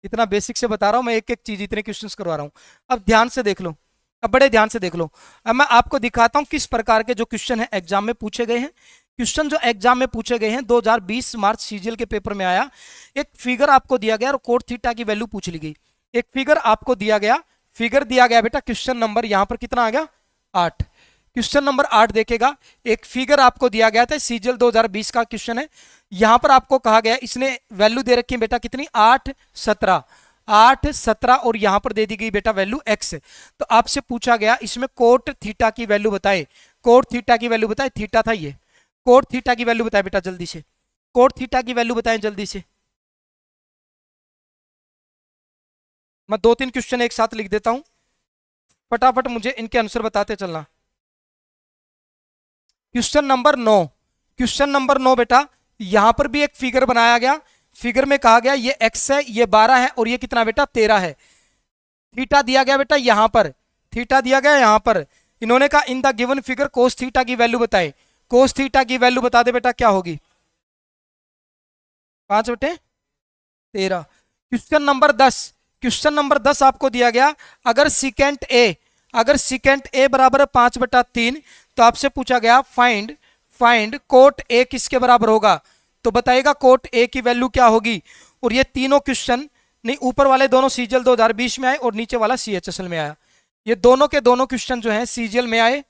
इतना बेसिक से बता रहा हूं मैं, एक एक चीज इतने क्वेश्चंस करवा रहा हूं। अब ध्यान से देख लो, अब बड़े ध्यान से देख लो। अब मैं आपको दिखाता हूं किस प्रकार के जो क्वेश्चन है एग्जाम में पूछे गए हैं। क्वेश्चन जो एग्जाम में पूछे गए हैं 2020 मार्च सीजीएल के पेपर में आया। एक फिगर आपको दिया गया और कोट थीटा की वैल्यू पूछ ली गई। एक फिगर आपको दिया गया, फिगर दिया गया बेटा, क्वेश्चन नंबर यहां पर कितना आ गया 8। क्वेश्चन नंबर 8 देखेगा, एक फिगर आपको दिया गया था, सीजीएल 2020 का क्वेश्चन है। यहां पर आपको कहा गया, इसने वैल्यू दे रखी है बेटा कितनी 8 17, 8 17 और यहां पर दे दी गई बेटा वैल्यू x। तो आपसे पूछा गया इसमें कोट थीटा की वैल्यू बताए, कोट थीटा की वैल्यू बताए, थीटा था ये, कोट थीटा की वैल्यू बताए बेटा जल्दी से, कोट थीटा की वैल्यू बताएं जल्दी से। मैं 2-3 क्वेश्चन एक साथ लिख देता हूं, फटाफट मुझे इनके आंसर बताते चलना। क्वेश्चन नंबर 9, क्वेश्चन नंबर 9 बेटा, यहां पर भी एक फिगर बनाया गया। फिगर में कहा गया ये x है, ये 12 है और ये कितना बेटा 13 है। थीटा दिया गया बेटा यहां पर, थीटा दिया गया यहां पर। इन्होंने कहा in the given figure cos theta की वैल्यू बताए। कोस थीटा की वैल्यू बता दे बेटा क्या होगी 5/13। क्वेश्चन नंबर 10, क्वेश्चन नंबर 10 आपको दिया गया, अगर सिकेंट ए, अगर सिकेंट ए बराबर है 5/3, तो आपसे पूछा गया फाइंड, फाइंड कोट ए किसके बराबर होगा। तो बताइएगा कोट ए की वैल्यू क्या होगी। और ये तीनों क्वेश्चन, नहीं ऊपर वाले दोनों सीजीएल 2020 में आए और नीचे वाला सीएचएसएल में आया। ये दोनों के दोनों क्वेश्चन जो हैं सीजीएल में आए।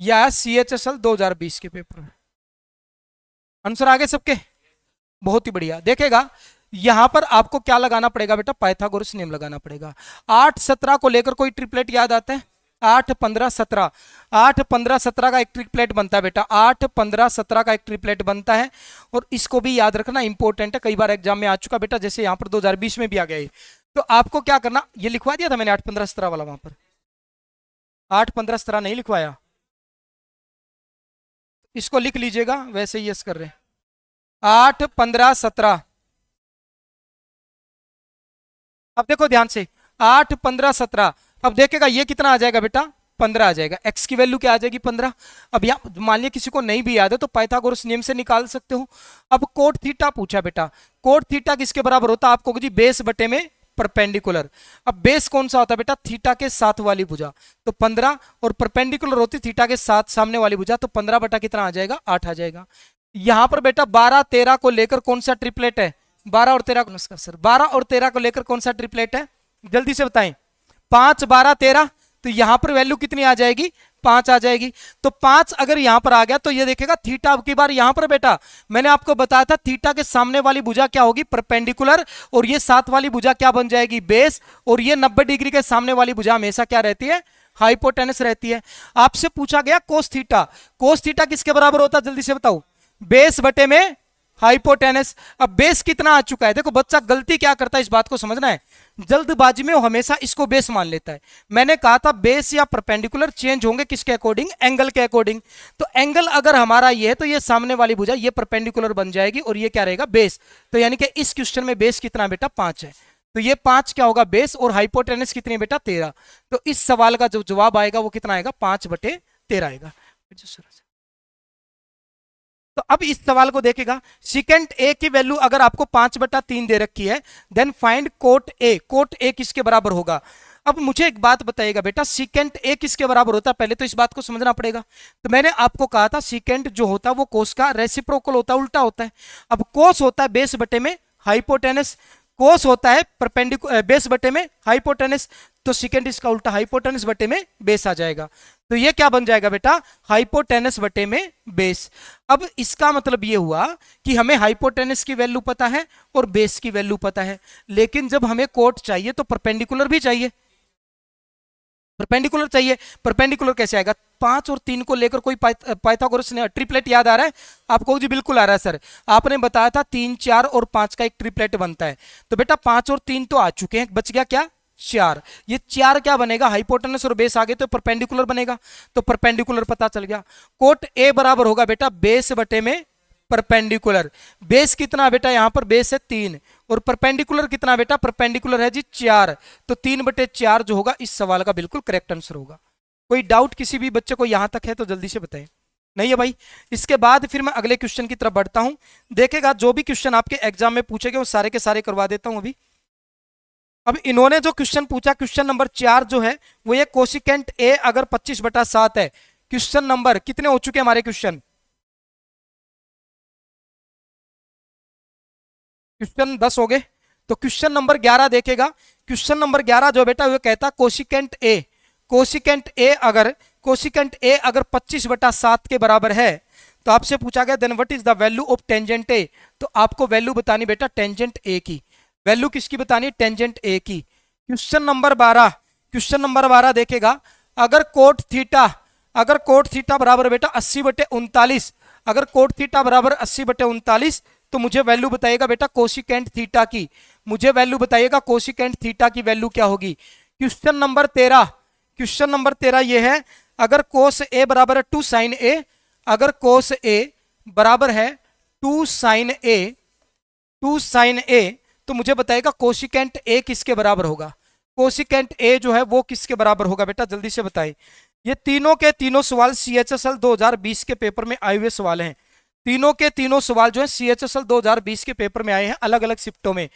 या सीएचएसएल 2020 के पेपर में आंसर आगे सबके, बहुत ही बढ़िया। देखेगा यहां पर आपको क्या लगाना पड़ेगा बेटा, पाइथागोरस नियम लगाना पड़ेगा। 8 17 को लेकर कोई ट्रिपलेट याद आता है, 8 15 17, 8 15 17 का एक ट्रिपलेट बनता है बेटा, 8 15 17 का एक ट्रिपलेट बनता है। और इसको भी याद रखना इंपॉर्टेंट है, कई बार एग्जाम में आ चुका बेटा, जैसे यहां पर 2020 में भी आ गया है। तो आपको क्या करना, ये लिखवा दिया था मैंने 8 15 17 वाला, वहां पर 8 15 17 नहीं लिखवाया, इसको लिख लीजिएगा, वैसे ही यस कर रहे हैं 8 15 17। अब देखो ध्यान से 8 15 17, अब देखेगा ये कितना आ जाएगा बेटा 15 आ जाएगा। x की वैल्यू क्या आ जाएगी 15। अब यहाँ मान लिया किसी को नहीं भी याद है तो पाइथागोरस नियम से निकाल सकते हो। अब कोट थीटा पूछा बेटा, कोट थीटा किसके बराबर होता है, आपको जी बेस बटे में परपेंडिकुलर। अब बेस कौन सा होता है बेटा, थीटा के साथ वाली भुजा, तो 15, और परपेंडिकुलर होती थीटा के साथ सामने वाली भुजा, तो 15 बटा कितना आ जाएगा 8 आ जाएगा। यहां पर बेटा 12 13 को लेकर कौन सा ट्रिपलेट है, 12 और 13 को, नमस्कार सर, 12 और 13 को लेकर कौन सा ट्रिपलेट है, जल्दी से बताएं। 5 12 13, तो यहां पर वैल्यू कितनी आ जाएगी 5 आ जाएगी। तो 5 अगर यहां पर आ गया तो ये देखेगा थीटा, अब की बार यहां पर बेटा मैंने आपको बताया था थीटा के सामने वाली भुजा क्या होगी परपेंडिकुलर, और ये साथ वाली भुजा क्या बन जाएगी बेस, और ये 90 डिग्री के सामने वाली भुजा हमेशा क्या रहती है हाइपोटेनस रहती है। आपसे पूछा गया कोस थीटा, कोस थीटा किसके बराबर होता है जल्दी से बताओ, बेस बटे में हाइपोटेनस। अब बेस कितना आ चुका है, देखो बच्चा गलती क्या करता है इस बात को समझना है, जल्दबाजी में वो हमेशा इसको बेस मान लेता है। मैंने कहा था बेस या परपेंडिकुलर चेंज होंगे किसके अकॉर्डिंग, एंगल के अकॉर्डिंग। तो एंगल अगर हमारा ये है तो ये सामने वाली भुजा ये परपेंडिकुलर बन जाएगी और ये क्या रहेगा बेस। तो यानी कि इस क्वेश्चन में बेस कितना बेटा 5 है, तो ये 5 क्या होगा बेस, और हाइपोटेनस कितनी है बेटा 13। तो इस सवाल का जो जवाब आएगा वो कितना आएगा 5/13 आएगा। तो अब इस सवाल को देखेगा, सिकेंट ए की वैल्यू अगर आपको 5/3 दे रखी है, then find cot A, cot A किसके बराबर होगा। अब मुझे एक बात बताइएगा बेटा, सिकेंट ए किसके बराबर होता है, पहले तो इस बात को समझना पड़ेगा। तो मैंने आपको कहा था सिकेंट जो होता है वो कोस का रेसिप्रोकल होता है, उल्टा होता है। अब कोस होता है बेस बटे में हाइपोटेनस, कोस होता है परपेंडिकुलर बेस बटे में हाइपोटेनस, तो सिकेंट इसका उल्टा हाइपोटेनस बटे में बेस आ जाएगा। तो ये क्या बन जाएगा बेटा हाइपोटेनस बटे में बेस। अब इसका मतलब ये हुआ कि हमें हाइपोटेनस की वैल्यू पता है और बेस की वैल्यू पता है, लेकिन जब हमें कोट चाहिए तो परपेंडिकुलर भी चाहिए, परपेंडिकुलर चाहिए। परपेंडिकुलर कैसे आएगा, 5 और 3 को लेकर कोई पाइथागोरस ने ट्रिपलेट याद आ रहा है आपको जी, बिल्कुल आ रहा है सर, आपने बताया था 3 4 और 5 का एक ट्रिपलेट बनता है। तो बेटा 5 और 3 तो आ चुके हैं, बच गया क्या 4। ये 4 क्या बनेगा, हाइपोटेनस और बेस आगे तो परपेंडिकुलर बनेगा, तो परपेंडिकुलर पता चल गया। कोट ए बराबर होगा बेटा बेस बटे में परपेंडिकुलर। बेस कितना बेटा, यहां पर बेस है 3 और परपेंडिकुलर कितना बेटा, परपेंडिकुलर है जी 4, तो 3/4 जो होगा इस सवाल का बिल्कुल करेक्ट आंसर होगा। कोई डाउट किसी भी बच्चे को यहां तक है तो जल्दी से बताएं। नहीं है भाई। इसके बाद फिर मैं अगले क्वेश्चन की तरफ बढ़ता हूं। देखेगा जो भी क्वेश्चन आपके एग्जाम में पूछे गए वो सारे के सारे करवा देता हूं अभी। अब इन्होंने जो क्वेश्चन पूछा, क्वेश्चन नंबर 4 जो है वो ये कोसिकेंट ए अगर 25/7 है। क्वेश्चन नंबर कितने हो चुके हैं हमारे क्वेश्चन, क्वेश्चन 10 हो गए। तो क्वेश्चन नंबर 11 देखेगा। क्वेश्चन नंबर 11 जो बेटा वो कहता कोसिकेंट ए, कोसिकेंट ए अगर 25/7 के बराबर है तो आपसे पूछा गया then what is the value of tangent A. तो आपको वैल्यू बतानी बेटा टेंजेंट ए की। वैल्यू किसकी बतानी, टेंजेंट ए की। क्वेश्चन नंबर 12 देखेगा। अगर कोट थीटा बराबर बेटा 80/39, अगर कोट थीटा बराबर 80/39 तो मुझे वैल्यू बताइएगा बेटा कोसिकेंट थीटा की। मुझे वैल्यू बताइएगा कोसिकेंट थीटा की वैल्यू क्या होगी। क्वेश्चन नंबर 13 ये है। अगर कोस ए बराबर है 2 साइन ए, अगर कोस ए बराबर है 2 साइन ए तो मुझे बताएगा कोसिकेंट ए किसके बराबर होगा। कोसिकेंट ए जो है वो किसके बराबर होगा बेटा, जल्दी से बताइए। ये तीनों के तीनों सवाल CHSL 2020 के पेपर में आए हुए सवाल हैं। तीनों के तीनों सवाल जो है CHSL 2020 के पेपर में आए हैं अलग अलग शिफ्टों में।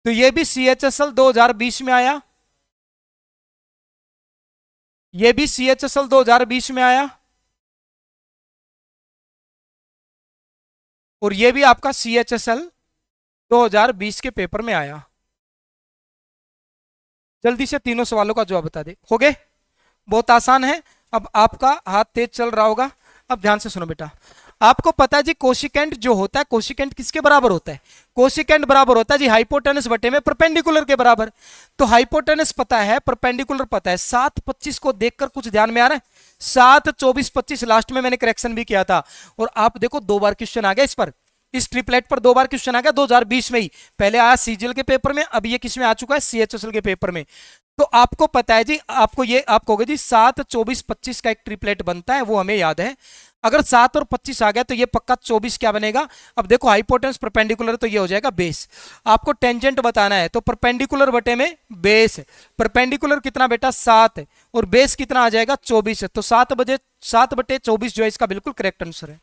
तो ये भी CHSL 2020 में आया, ये भी CHSL 2020 में आया और ये भी आपका CHSL 2020 के पेपर में आया। जल्दी से तीनों सवालों का जवाब बता दे। हो गए, बहुत आसान है। अब आपका हाथ तेज चल रहा होगा। अब ध्यान से सुनो बेटा। आपको पता है जी कोसिकेंट जो होता है, कोसिकेंट किसके बराबर होता है, कोसिकेंट बराबर होता है जी हाइपोटेनस बटे में परपेंडिकुलर के बराबर। तो हाइपोटेनस पता है, परपेंडिकुलर पता है। 7/25 को देखकर कुछ ध्यान में आ रहा है, 7, 24, 25 लास्ट में मैंने करेक्शन भी किया था। और आप देखो 2 बार क्वेश्चन आ गया इस पर, इस ट्रिपलेट पर 2 बार क्वेश्चन आ गया 2020 में ही। पहले आया सीजीएल के पेपर में, अब ये किस में आ चुका है, CHSL के पेपर में। तो आपको पता है जी, आप कहोगे जी 7, 24, 25 का एक ट्रिपलेट बनता है, वो हमें याद है। अगर 7 और 25 आ गया तो ये पक्का 24 क्या बनेगा। अब देखो हाइपोटेनस परपेंडिकुलर तो ये हो जाएगा बेस। आपको टेंजेंट बताना है तो परपेंडिकुलर बटे में बेस। परपेंडिकुलर कितना बेटा 7 और बेस कितना आ जाएगा 24 है। तो 7/24 जो है इसका बिल्कुल करेक्ट आंसर है।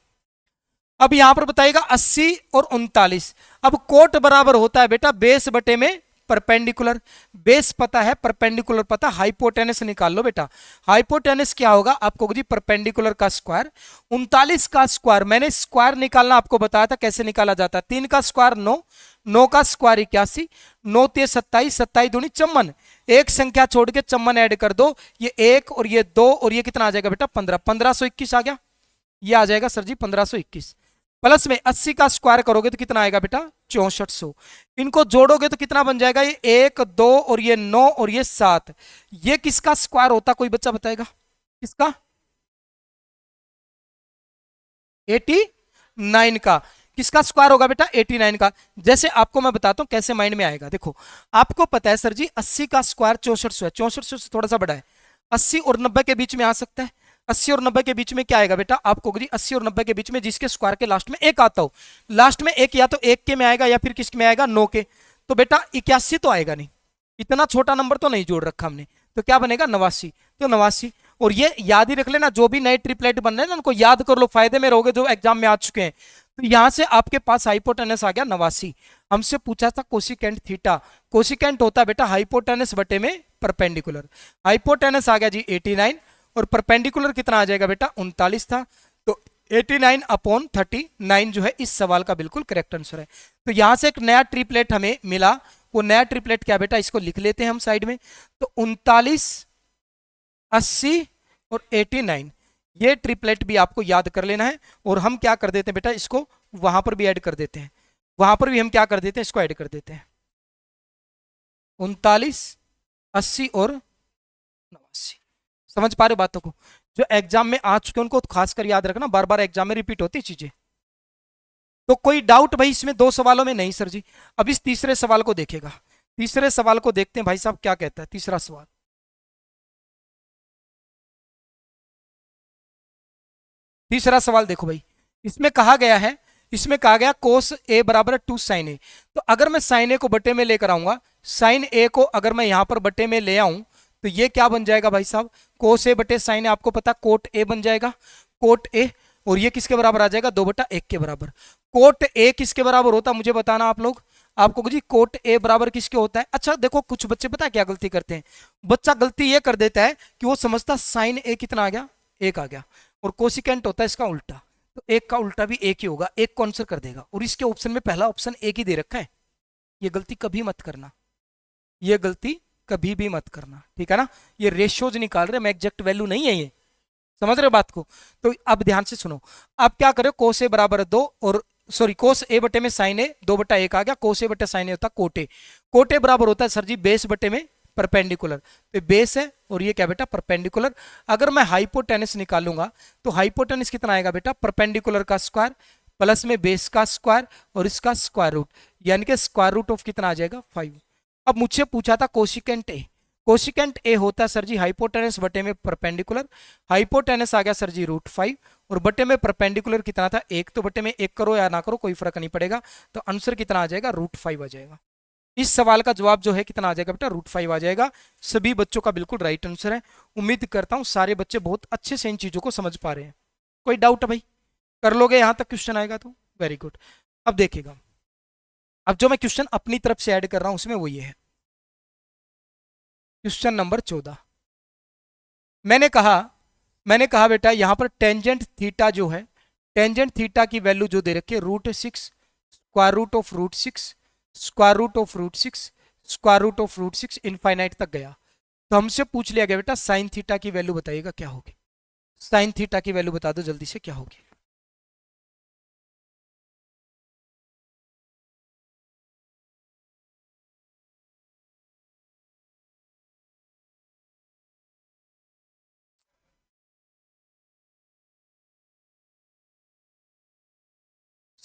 अब यहां पर बताइएगा 80 और 39। अब कोट बराबर होता है बेटा बेस बटे में परपेंडिकुलर। बेस पता है, परपेंडिकुलर पता, हाइपोटेनस निकाल लो बेटा। हाइपोटेनस क्या होगा आपको जी, परपेंडिकुलर का स्क्वायर। 39 का स्क्वायर, मैंने स्क्वायर निकालना आपको बताया था कैसे निकाला जाता है। 3 का स्क्वायर 9, 9 का स्क्वायर 81, 9 ते 27, 27 दूनी 54। एक संख्या छोड़ के 54 ऐड कर दो, ये 1 और ये 2 और ये कितना आ जाएगा बेटा 15, 1521 आ गया। ये आ जाएगा सर जी 1521। प्लस में 80 का स्क्वायर करोगे तो कितना आएगा बेटा 6400। इनको जोड़ोगे तो कितना बन जाएगा, ये 1, 2 और ये 9 और ये 7। ये किसका स्क्वायर होता, कोई बच्चा बताएगा किसका, 89 का। किसका स्क्वायर होगा बेटा 89 का। जैसे आपको मैं बताता हूं कैसे माइंड में आएगा। देखो आपको पता है सर जी 80 का स्क्वायर 6400 है, 6400 से थोड़ा सा बड़ा है। 80 और 90 के बीच में आ सकता है। 80 और 90 के बीच में क्या आएगा बेटा, आपको 80 और 90 के बीच में जिसके स्क्वायर के लास्ट में 1 आता हो, लास्ट में 1 या तो 1 के में आएगा या फिर किसके में आएगा 9 के। तो बेटा 81 तो आएगा नहीं, इतना छोटा नंबर तो नहीं जोड़ रखा हमने, तो क्या बनेगा 89। तो 89। और ये याद ही रख लेना, जो भी नए ट्रिपलेट बन रहे हैं ना उनको याद कर लो, फायदे में रहोगे जो एग्जाम में आ चुके हैं। तो यहां से आपके पास हाइपोटेनस आ गया 89। हमसे पूछा था कोसिकेंट थीटा, कोसिकेंट होता है बेटा हाइपोटेनस बटे में परपेंडिकुलर। हाइपोटेनस आ गया जी 89 और परपेंडिकुलर कितना आ जाएगा बेटा 39 था। तो 89/39 जो है इस सवाल का बिल्कुल करेक्ट आंसर है। तो यहां से एक नया ट्रिपलेट हमें मिला, वो नया ट्रिपलेट क्या बेटा, इसको लिख लेते हैं हम साइड में। तो 39, 80 और 89, ये ट्रिपलेट भी आपको याद कर लेना है। और हम क्या कर देते हैं बेटा, इसको वहां पर भी ऐड कर देते हैं, वहां पर भी हम क्या कर देते हैं, इसको ऐड कर देते हैं। 39, 80 और 89। समझ पा रहे हो बातों को, जो एग्जाम में आ चुके हैं उनको खासकर याद रखना, बार बार एग्जाम में रिपीट होती चीजें। तो कोई डाउट भाई इसमें 2 सवालों में नहीं सर जी। अब इस तीसरे सवाल को देखेगा। तीसरे सवाल को देखते हैं भाई साहब क्या कहता है तीसरा सवाल। तीसरा सवाल देखो भाई, इसमें कहा गया है, इसमें कहा गया कोस ए बराबर 2 sin ए। तो अगर मैं साइन ए को बटे में लेकर आऊंगा, साइन ए को अगर मैं यहां पर बटे में ले आऊं, तो ये क्या बन जाएगा भाई साहब, कोस ए बटे साइन ए, आपको पता कोट ए बन जाएगा, कोट ए। और ये किसके बराबर आ जाएगा, 2/1 के बराबर। कोट ए किसके बराबर होता है मुझे बताना आप लोग, आपको जी कोट ए बराबर किसके होता है। अच्छा देखो कुछ बच्चे पता है क्या गलती करते हैं, बच्चा गलती ये कर देता है कि वो समझता साइन ए कितना आ गया, 1 आ गया, और कोसिकेंट होता है इसका उल्टा, तो 1 का उल्टा भी 1 ही होगा, 1 को आंसर कर देगा, और इसके ऑप्शन में पहला ऑप्शन 1 ही दे रखा है। ये गलती कभी मत करना, ये गलती कभी भी मत करना, ठीक है ना। ये रेशियोज निकाल रहे, मैं एग्जैक्ट वैल्यू नहीं है ये, समझ रहे हो बात को। तो अब ध्यान से सुनो, अब क्या करो, कोस ए बराबर 2, और सॉरी कोस ए बटे में साइन ए, 2/1 आ गया, कोस ए बटे साइन ए होता कोटे, कोटे बराबर होता है सर जी बेस बटे में परपेंडिकुलर, तो बेस है और ये क्या बेटा परपेंडिकुलर। अगर मैं हाइपोटेनस निकालूंगा तो हाइपोटेनस कितना आएगा बेटा, परपेंडिकुलर का स्क्वायर प्लस में बेस का स्क्वायर और इसका स्क्वायर रूट, यानी कि स्क्वायर रूट ऑफ कितना आ जाएगा 5। अब मुझसे पूछा था कोशिकेंट ए, कोशिकेंट ए होता है सर जी हाइपोटेनस बटे में परपेंडिकुलर, हाइपोटेनस आ गया सर जी √5, और बटे में परपेंडिकुलर कितना था 1, तो बटे में 1 करो या ना करो कोई फर्क नहीं पड़ेगा, तो आंसर कितना आ जाएगा √5 आ जाएगा। इस सवाल का जवाब जो है कितना आ जाएगा बेटा, √5 आ जाएगा। सभी बच्चों का बिल्कुल राइट आंसर है। उम्मीद करता हूं सारे बच्चे बहुत अच्छे से इन चीजों को समझ पा रहे हैं। कोई डाउट है भाई, कर लोगे यहां तक क्वेश्चन आएगा तो वेरी गुड। अब देखिएगा, अब जो मैं क्वेश्चन अपनी तरफ से ऐड कर रहा हूं उसमें वो ये है, क्वेश्चन नंबर 14। मैंने कहा बेटा यहां पर टेंजेंट थीटा जो है, टेंजेंट थीटा की वैल्यू जो दे रखी है √6, square root of √6, square root of √6, square root of √6 infinite तक गया। तो हमसे पूछ लिया गया बेटा साइन थीटा की वैल्यू बताइएगा क्या होगी, साइन थीटा की वैल्यू बता दो जल्दी से क्या होगी।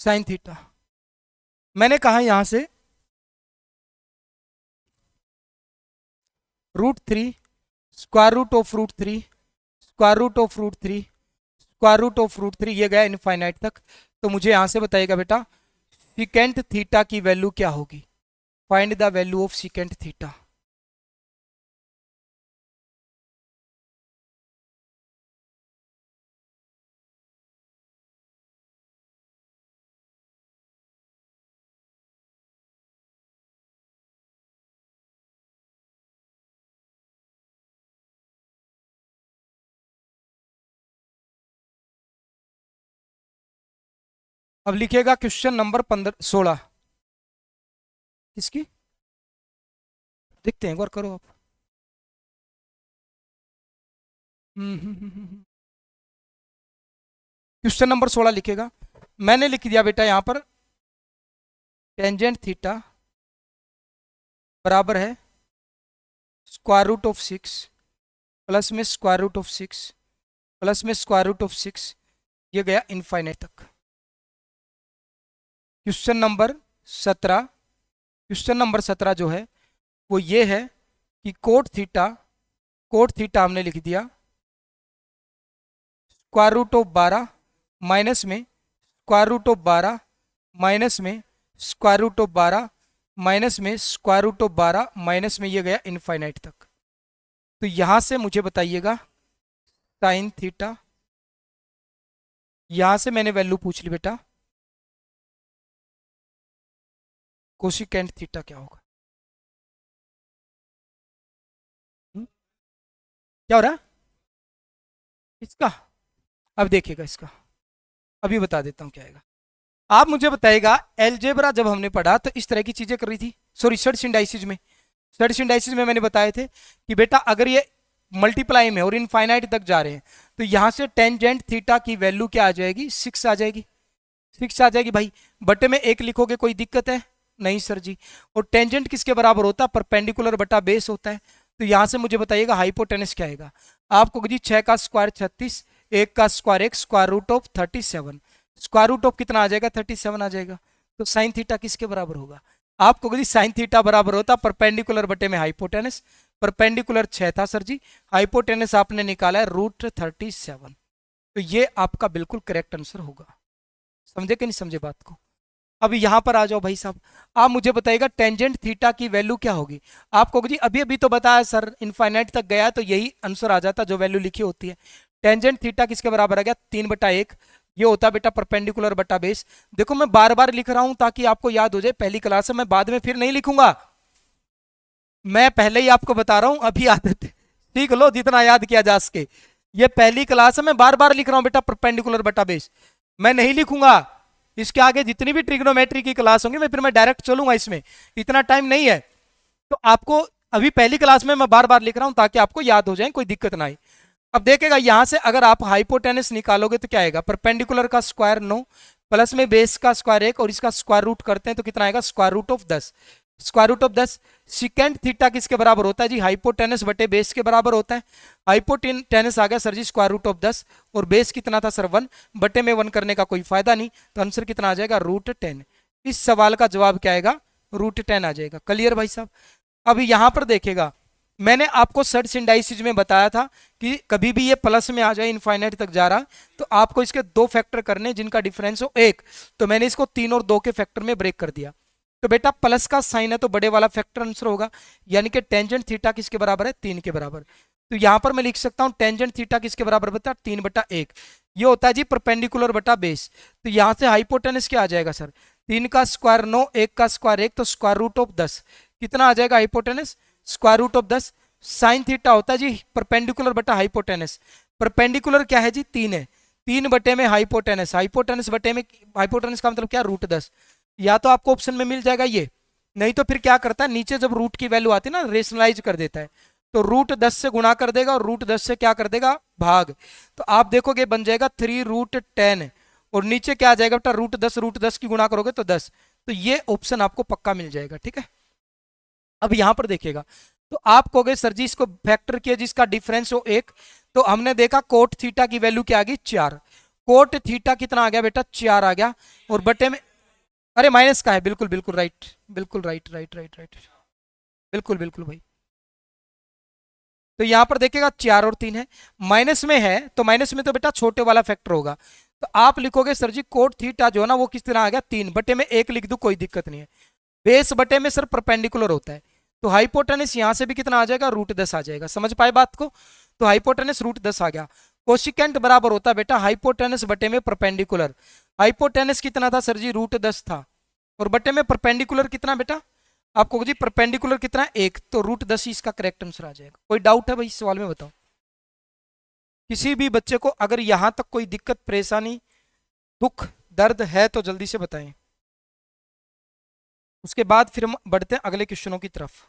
साइन थीटा मैंने कहा यहां से √3, square root of √3, square root of √3, square root of √3, ये गया इनफाइनाइट तक। तो मुझे यहां से बताइएगा बेटा सिकेंट थीटा की वैल्यू क्या होगी, find the value of secant theta. अब लिखिएगा क्वेश्चन नंबर 16 इसकी, देखते हैं एक बार करो आप। क्वेश्चन नंबर 16 लिखेगा, मैंने लिख दिया बेटा यहां पर टेंजेंट थीटा बराबर है स्क्वायर रूट ऑफ 6 प्लस में स्क्वायर रूट ऑफ 6 प्लस में स्क्वायर रूट ऑफ 6, ये गया इनफाइनाइट तक। क्वेश्चन नंबर 17, क्वेश्चन नंबर 17 जो है वो ये है कि कोट थीटा, कोट थीटा हमने लिख दिया स्क्वायर रूट ऑफ 12 माइनस में स्क्वायर रूट ऑफ 12 माइनस में स्क्वायर रूट ऑफ 12 माइनस में स्क्वायर रूट ऑफ 12 माइनस में, ये गया इनफाइनाइट तक। तो यहां से मुझे बताइएगा साइन थीटा, यहां से मैंने वैल्यू पूछ ली बेटा कोसिकेंट थीटा क्या होगा। क्या हो रहा है इसका, अब देखिएगा इसका, अभी बता देता हूं क्या आएगा। आप मुझे बताइएगा एलजेब्रा जब हमने पढ़ा तो इस तरह की चीजें कर रही थी, सॉरी सर्च सिंडाइसिस में, सर्च सिंडाइसिस में मैंने बताए थे कि बेटा अगर ये मल्टीप्लाई में और इनफाइनाइट तक जा रहे हैं तो यहां से टेंजेंट थीटा की वैल्यू क्या आ जाएगी, 6 आ जाएगी, 6 आ जाएगी भाई। बटे में 1 लिखोगे कोई दिक्कत है नहीं सर जी। और टेंजेंट किसके बराबर होता है, परपेंडिकुलर बटा बेस होता है। तो यहां से मुझे बताइएगा हाइपोटेनस क्या आएगा आपको जी, 6 का स्क्वायर 36, 1 का square 1, square root of 37, square root of कितना आ जाएगा 37 आ जाएगा। तो साइन थीटा किसके बराबर होगा, आपको कभी साइन थीटा बराबर होता परपेंडिकुलर बटे में हाइपोटेनस। परपेंडिकुलर 6 था सर जी, हाइपोटेनस आपने निकाला है √37। तो ये आपका बिल्कुल करेक्ट आंसर होगा। समझे कि नहीं समझे बात को? अब यहाँ पर आ जाओ भाई साहब, आप मुझे बताइएगा टेंजेंट थीटा की वैल्यू क्या होगी। आपको जी अभी अभी तो बताया सर, इनफाइनाइट तक गया तो यही आंसर आ जाता जो वैल्यू लिखी होती है। टेंजेंट थीटा किसके बराबर आ गया? 3/1। ये होता बेटा परपेंडिकुलर बटा बेस। देखो मैं बार बार लिख रहा हूं ताकि आपको याद हो जाए, पहली क्लास है, मैं बाद में फिर नहीं लिखूंगा। मैं पहले ही आपको बता रहा हूं, अभी आदत सीख लो जितना याद किया जा सके। ये पहली क्लास है, मैं बार बार लिख रहा हूं बेटा परपेंडिकुलर बटा बेस, मैं नहीं लिखूंगा। इसके आगे जितनी भी ट्रिग्नोमेट्री की क्लास होंगी मैं डायरेक्ट चलूंगा, इसमें इतना टाइम नहीं है। तो आपको अभी पहली क्लास में मैं बार बार लिख रहा हूं ताकि आपको याद हो जाए, कोई दिक्कत ना आए। अब देखेगा यहां से अगर आप हाइपोटेनस निकालोगे तो क्या आएगा? परपेंडिकुलर का स्क्वायर 9 प्लस में बेस का स्क्वायर 1 और इसका स्क्वायर रूट करते हैं तो कितना आएगा? Square root of 10। Square root of 10 secant theta किसके बराबर होता है जी? हाइपोटेनस बटे बेस के बराबर होता है। हाइपोटेनस आ गया सर जी स्क्वायर रूट ऑफ 10 और बेस कितना था सर 1, बटे में 1 करने का कोई फायदा नहीं, तो आंसर कितना आ जाएगा? √10। इस सवाल का जवाब क्या आएगा? √10 आ जाएगा। क्लियर भाई साहब? अभी यहां पर देखेगा, मैंने आपको सर्च इंडाइसिस में बताया था कि कभी भी ये प्लस में आ जाए इनफाइनाइट तक जा रहा तो आपको इसके 2 फैक्टर करने जिनका डिफरेंस हो 1, तो मैंने इसको 3 और 2 के फैक्टर में ब्रेक कर दिया। तो बेटा प्लस का साइन है तो बड़े वाला फैक्टर आंसर होगा, यानी कि टेंजेंट थीटा किसके बराबर है? 3 के बराबर। तो यहां पर मैं लिख सकता हूं टेंजेंट थीटा किसके बराबर बता? 3/1। ये होता है जी परपेंडिकुलर बटा बेस। तो यहां से हाइपोटेनस क्या आ जाएगा सर? 3 का स्क्वायर 9, 1 का स्क्वायर 1, तो स्क्वायर रूट ऑफ 10 कितना आ जाएगा hypotenuse? Square root of 10। Sine theta होता है जी परपेंडिकुलर बटा हाइपोटेनस। परपेंडिकुलर क्या है जी? 3 है, 3 बटे में हाइपोटेनस, हाइपोटेनस बटे में हाइपोटेनस का मतलब क्या? √10। या तो आपको ऑप्शन में मिल जाएगा ये, नहीं तो फिर क्या करता है नीचे जब रूट की वैल्यू आती है ना रेशनलाइज कर देता है, तो √10 से गुणा कर देगा और √10 से क्या कर देगा? भाग। तो आप देखोगे बन जाएगा 3√10 और नीचे क्या आ जाएगा बेटा? √10 की गुणा करोगे तो 10। तो ये ऑप्शन आपको पक्का मिल जाएगा। ठीक है, अब यहां पर देखिएगा, तो आप कहोगे सर जी इसको फैक्टर किया जिसका डिफरेंस हो 1, तो हमने देखा कोट थीटा की वैल्यू क्या आ गई? 4। कोट थीटा कितना आ गया बेटा? 4 आ गया, और बटे में अरे माइनस का है, बिल्कुल बिल्कुल राइट, बिल्कुल राइट राइट राइट राइट, बिल्कुल बिल्कुल भाई। तो यहां पर देखिएगा 4 और 3 है, माइनस में है तो माइनस में तो बेटा छोटे वाला फैक्टर होगा। तो आप लिखोगे सर जी कोट थीटा जो है ना वो किस तरह आ गया? 3 बटे में 1 लिख दू कोई दिक्कत नहीं है। बेस बटे में सर परपेंडिकुलर होता है, तो हाइपोटेनस यहां से भी कितना आ जाएगा? √10 आ जाएगा। समझ पाए बात को? तो हाइपोटेनस √10 आ गया। कोशिकेंट बराबर होता है बेटा हाइपोटेनस बटे में परपेंडिकुलर। हाइपोटेनस कितना था सर जी? √10 था, और बटे में परपेंडिकुलर कितना बेटा? आपको जी परपेंडिकुलर कितना? 1, तो √10 इसका करेक्ट आंसर आ जाएगा। कोई डाउट है भाई इस सवाल में? बताओ किसी भी बच्चे को अगर यहां तक कोई दिक्कत परेशानी दुख दर्द है तो जल्दी से बताएं, उसके बाद फिर हम बढ़ते हैं अगले क्वेश्चनों की तरफ।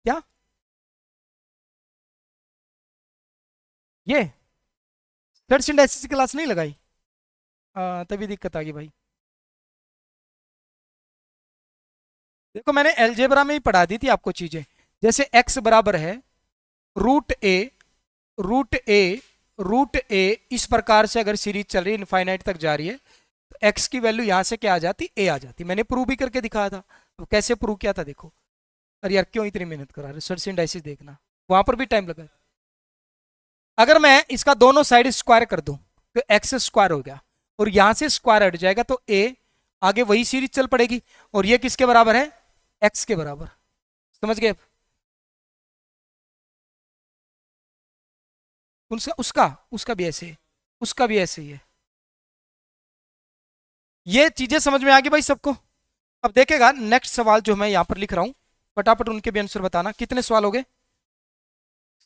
क्या ये थर्ड इंडेक्स की क्लास नहीं लगाई? तभी दिक्कत आ गई भाई। देखो मैंने एलजेब्रा में ही पढ़ा दी थी आपको चीजें, जैसे x बराबर है √a, √a, √a, इस प्रकार से अगर सीरीज चल रही है इनफाइनाइट तक जा रही है तो x की वैल्यू यहां से क्या आ जाती? a आ जाती। मैंने प्रूव भी करके दिखाया था। तो कैसे प्रूव किया था देखो। अरे यार क्यों इतनी मेहनत करा? रिसर्च इंडाइसिस देखना, वहां पर भी टाइम लगा। अगर मैं इसका दोनों साइड स्क्वायर कर दूं तो एक्स स्क्वायर हो गया, और यहां से स्क्वायर हट जाएगा तो ए, आगे वही सीरीज चल पड़ेगी, और ये किसके बराबर है? एक्स के बराबर। समझ गए? उसका उसका उसका भी ऐसे है, उसका भी ऐसे ही है। ये चीजें समझ में आ गई भाई सबको? अब देखेगा नेक्स्ट सवाल जो मैं यहां पर लिख रहा हूं, फटाफट उनके भी आंसर बताना। कितने सवाल हो गए?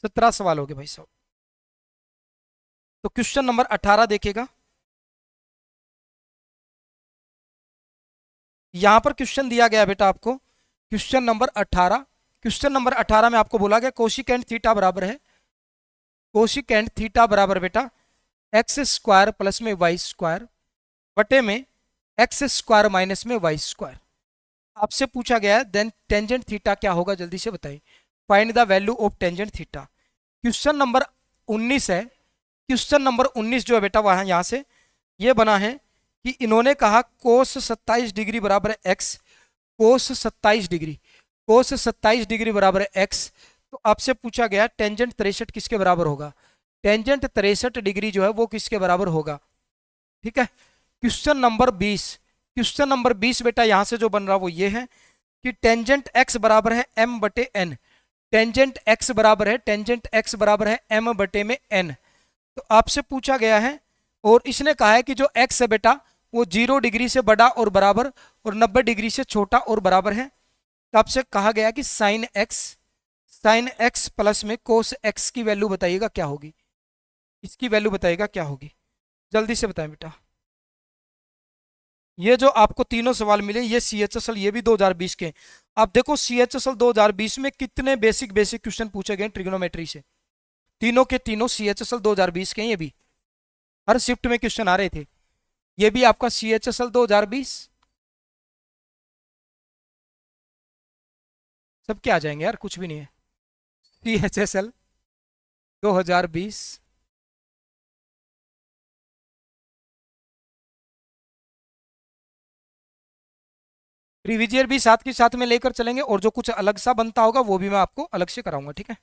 17 सवाल हो गए भाई साहब। तो क्वेश्चन नंबर 18 देखेगा, यहां पर क्वेश्चन दिया गया बेटा आपको क्वेश्चन नंबर 18। क्वेश्चन नंबर 18 में आपको बोला गया कोशिकेंट थीटा बराबर है, कोशिकेंट थीटा बराबर बेटा एक्स स्क्वायर प्लस में वाई स्क्वायर बटे में एक्स स्क्वायर माइनस में वाई स्क्वायर। आपसे पूछा गया है देन टेंजेंट थीटा क्या होगा? जल्दी से बताइए। Find the value of tangent theta. Question number 19 है। क्वेश्चन नंबर 19 जो है बेटा वहां यहां से ये बना है कि इन्होंने कहा कोस 27 डिग्री बराबर है एक्स, कोस 27 डिग्री, कोस 27 डिग्री बराबर है एक्स। तो आपसे पूछा गया टेंजेंट 63 किसके बराबर होगा, टेंजेंट 63 डिग्री जो है वो किसके बराबर होगा। ठीक है, क्वेश्चन नंबर 20, क्वेश्चन नंबर 20 बेटा यहां से जो बन रहा वो ये है कि टेंजेंट एक्स बराबर है m बटे n, टेंजेंट एक्स बराबर है, टेंजेंट एक्स बराबर है m बटे में n। तो आपसे पूछा गया है और इसने कहा है कि जो x है बेटा वो 0 डिग्री से बड़ा और बराबर और 90 डिग्री से छोटा और बराबर है। तो आपसे कहा गया कि साइन x प्लस में कोस x की वैल्यू बताइएगा क्या होगी, इसकी वैल्यू बताइएगा क्या होगी, जल्दी से बताएं बेटा। ये जो आपको तीनों सवाल मिले ये CHSL ये भी 2020 के। आप देखो CHSL 2020 में कितने बेसिक बेसिक क्वेश्चन पूछे गए ट्रिग्नोमेट्री से, तीनों के तीनों CHSL 2020 के। ये भी हर शिफ्ट में क्वेश्चन आ रहे थे, ये भी आपका CHSL 2020। सब क्या आ जाएंगे यार, कुछ भी नहीं है। CHSL 2020 रिविजन भी साथ के साथ में लेकर चलेंगे और जो कुछ अलग सा बनता होगा वो भी मैं आपको अलग से कराऊंगा। ठीक है,